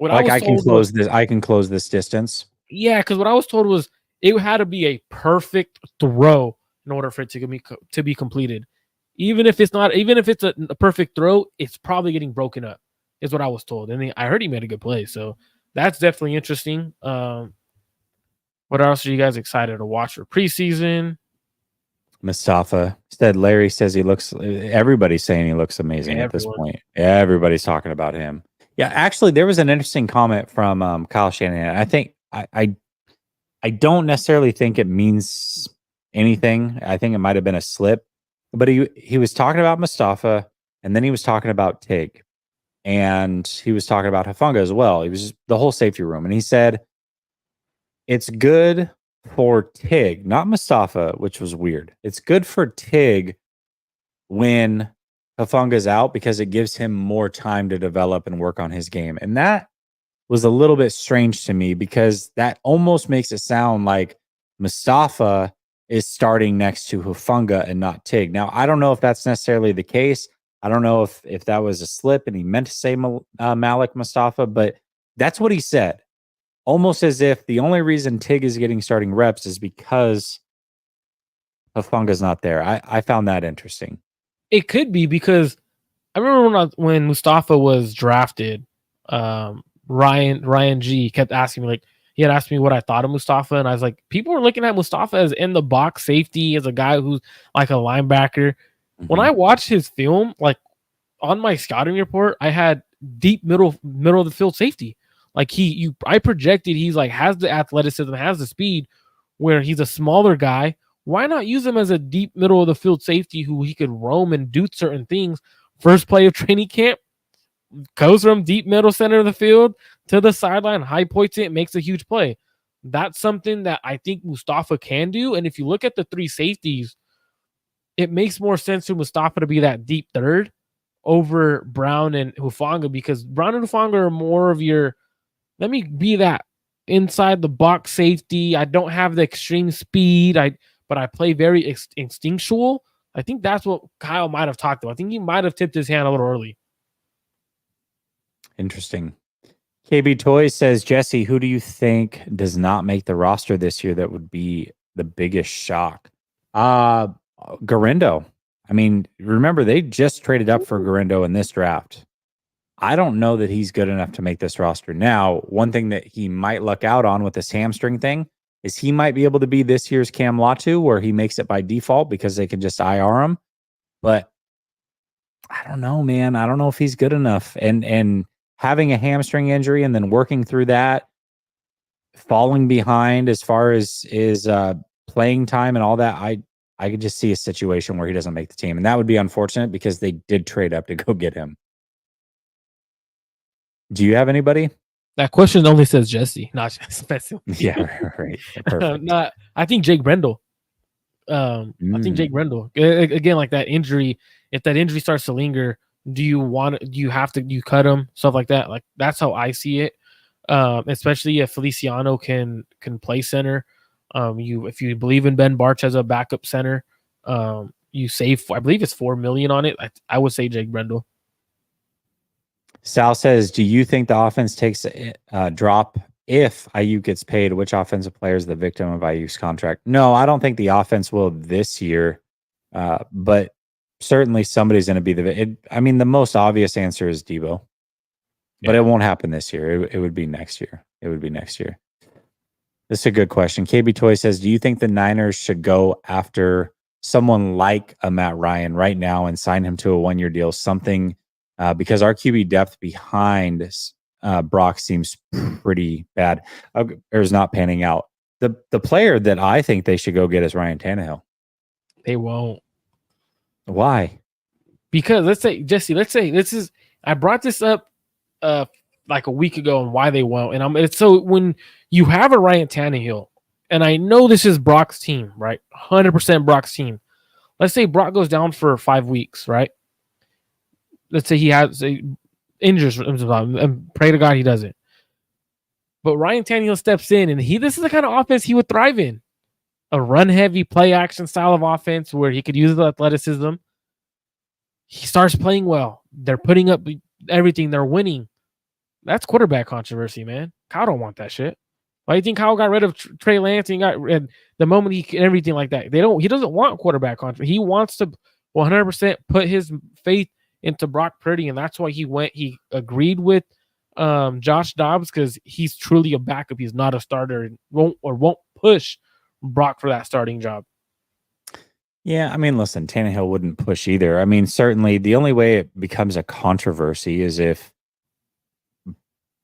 I can close this distance. Yeah, because what I was told was it had to be a perfect throw in order for it to be completed. Even if it's a perfect throw, it's probably getting broken up, is what I was told. And I heard he made a good play, so that's definitely interesting. What else are you guys excited to watch for preseason? Mustafa said Larry says he looks. Everybody's saying he looks amazing at this point. Everybody's talking about him. Yeah, actually, there was an interesting comment from Kyle Shanahan. I think I don't necessarily think it means anything. I think it might have been a slip, but he was talking about Mustafa, and then he was talking about Tig, and he was talking about Hufanga as well. He was just the whole safety room, and he said it's good for Tig, not Mustafa, which was weird. It's good for Tig when Hufanga's out because it gives him more time to develop and work on his game, and that was a little bit strange to me because that almost makes it sound like Mustafa is starting next to Hufanga and not Tig. Now, I don't know if that's necessarily the case. I don't know if that was a slip and he meant to say Malik Mustafa, but that's what he said. Almost as if the only reason Tig is getting starting reps is because Hufanga's not there. I found that interesting. It could be because I remember when Mustafa was drafted, Ryan G kept asking me, like, he had asked me what I thought of Mustafa, and I was like, people were looking at Mustafa as in the box safety, as a guy who's like a linebacker. Mm-hmm. When I watched his film, like on my scouting report, I had deep middle of the field safety. Like I projected he's like has the athleticism, has the speed, where he's a smaller guy. Why not use him as a deep middle of the field safety who he could roam and do certain things? First play of training camp, goes from deep middle center of the field to the sideline, high points it, makes a huge play. That's something that I think Mustafa can do. And if you look at the three safeties, it makes more sense for Mustafa to be that deep third over Brown and Hufanga, because Brown and Hufanga are more of your, let me be that inside the box safety. I don't have the extreme speed, but I play very instinctual. I think that's what Kyle might have talked about. I think he might have tipped his hand a little early. Interesting. KB Toys says, Jesse, who do you think does not make the roster this year that would be the biggest shock? Garindo. I mean, remember, they just traded up for Garindo in this draft. I don't know that he's good enough to make this roster. Now, one thing that he might luck out on with this hamstring thing is he might be able to be this year's Cam Latu, where he makes it by default because they can just IR him. But I don't know, man. I don't know if he's good enough. And having a hamstring injury and then working through that, falling behind as far as is playing time and all that, I could just see a situation where he doesn't make the team, and that would be unfortunate because they did trade up to go get him. Do you have anybody? That question only says Jesse, not Jesse. Yeah, right. Perfect. Not. I think Jake Brendel. I think Jake Brendel. Again, like that injury. If that injury starts to linger, do you have to cut him? Stuff like that. Like that's how I see it. Especially if Feliciano can play center. If you believe in Ben Barch as a backup center, you save. I believe it's $4 million on it. I would say Jake Brendel. Sal says, do you think the offense takes a drop if Ayuk gets paid? Which offensive player is the victim of Ayuk's contract? No, I don't think the offense will this year, but certainly somebody's going to be the most obvious answer is Debo, but it won't happen this year. It would be next year. It would be next year. This is a good question. KB Toy says, do you think the Niners should go after someone like a Matt Ryan right now and sign him to a 1-year deal? Something because our QB depth behind Brock seems pretty bad. Or is not panning out. The player that I think they should go get is Ryan Tannehill. They won't. Why? Because let's say this is I brought this up like a week ago and why they won't. And it's so when you have a Ryan Tannehill, and I know this is Brock's team, right? 100% Brock's team. Let's say Brock goes down for 5 weeks, right? Let's say he has injures himself, and pray to God he doesn't. But Ryan Tannehill steps in, and this is the kind of offense he would thrive in. A run-heavy, play-action style of offense where he could use the athleticism. He starts playing well. They're putting up everything. They're winning. That's quarterback controversy, man. Kyle don't want that shit. Why do you think Kyle got rid of Trey Lance and the moment he everything like that? He doesn't want quarterback controversy. He wants to 100% put his faith into Brock Purdy, and that's why he agreed with Josh Dobbs, because he's truly a backup. He's not a starter and won't push Brock for that starting job. Yeah, listen, Tannehill wouldn't push either. Certainly the only way it becomes a controversy is if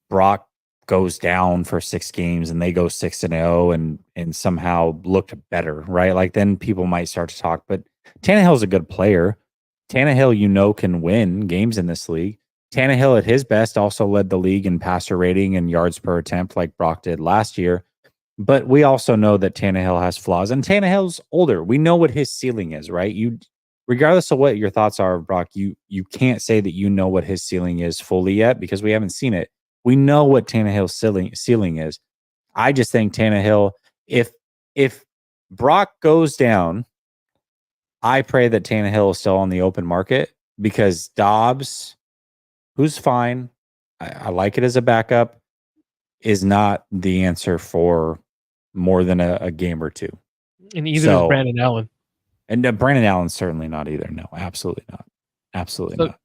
Brock goes down for 6 games and they go 6-0 and somehow looked better, right? Like then people might start to talk, but Tannehill's a good player. Tannehill, can win games in this league. Tannehill at his best also led the league in passer rating and yards per attempt like Brock did last year. But we also know that Tannehill has flaws, and Tannehill's older. We know what his ceiling is, right? Regardless of what your thoughts are of Brock, you can't say that you know what his ceiling is fully yet because we haven't seen it. We know what Tannehill's ceiling is. I just think Tannehill, if Brock goes down, I pray that Tannehill is still on the open market because Dobbs, who's fine, I like it as a backup, is not the answer for more than a game or two. And either is Brandon Allen. And Brandon Allen's certainly not either. No, absolutely not. Absolutely not.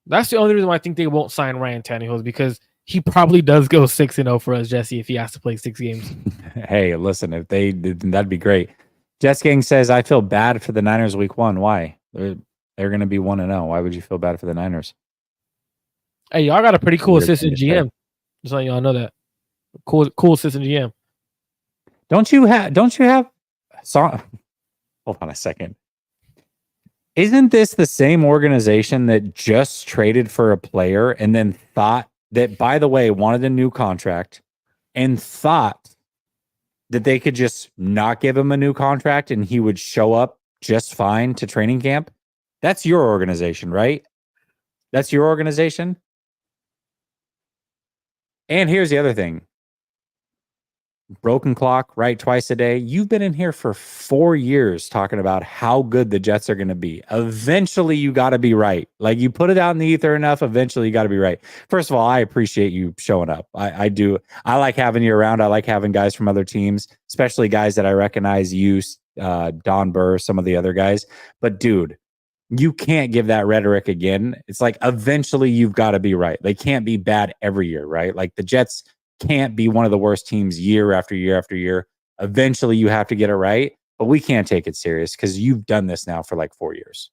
That's the only reason why I think they won't sign Ryan Tannehill is because he probably does go 6-0 for us, Jesse, if he has to play 6 games. Hey, listen, if they did, that'd be great. Jess Gang says, I feel bad for the Niners week 1. Why? They're going to be 1-0. Why would you feel bad for the Niners? Hey, y'all got a pretty cool assistant GM. Just letting y'all know that. Cool assistant GM. Don't you have hold on a second. Isn't this the same organization that just traded for a player and then thought that, by the way, wanted a new contract and thought that they could just not give him a new contract and he would show up just fine to training camp? That's your organization, right? That's your organization. And here's the other thing. Broken clock, right? Twice a day. You've been in here for 4 years talking about how good the Jets are going to be. Eventually, you got to be right. Like you put it out in the ether enough. Eventually, you got to be right. First of all, I appreciate you showing up. I do. I like having you around. I like having guys from other teams, especially guys that I recognize. You, Don Burr, some of the other guys. But dude, you can't give that rhetoric again. It's like eventually you've got to be right. They can't be bad every year, right? Like the Jets can't be one of the worst teams year after year after year. Eventually you have to get it right, but we can't take it serious because you've done this now for like 4 years.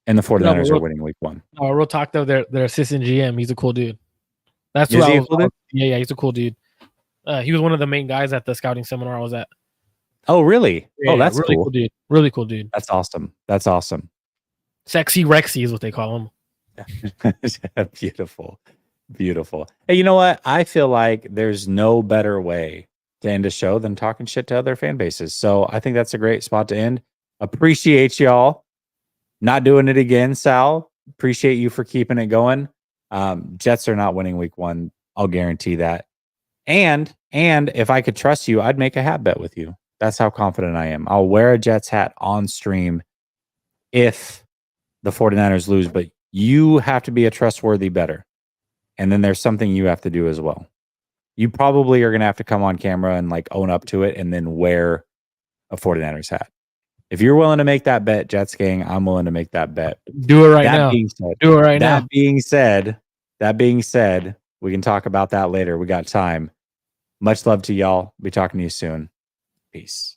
And the 49ers real, are winning week 1. Real talk though, their assistant GM, he's a cool dude. That's Is what he I a was. cool dude? Yeah, he's a cool dude. He was one of the main guys at the scouting seminar I was at. Oh, really? Yeah, Oh, that's really cool. dude. Really cool dude. That's awesome. That's awesome. Sexy Rexy is what they call him. Beautiful. Beautiful. Hey, you know what? I feel like there's no better way to end a show than talking shit to other fan bases. So I think that's a great spot to end. Appreciate y'all not doing it again, Sal. Appreciate you for keeping it going. Jets are not winning week 1. I'll guarantee that. And if I could trust you, I'd make a hat bet with you. That's how confident I am. I'll wear a Jets hat on stream if the 49ers lose, but you have to be a trustworthy bettor. And then there's something you have to do as well. You probably are going to have to come on camera and like own up to it and then wear a 49ers hat. If you're willing to make that bet, Jets gang, I'm willing to make that bet. Do it right now. Do it right now. That being said, we can talk about that later. We got time. Much love to y'all. Be talking to you soon. Peace.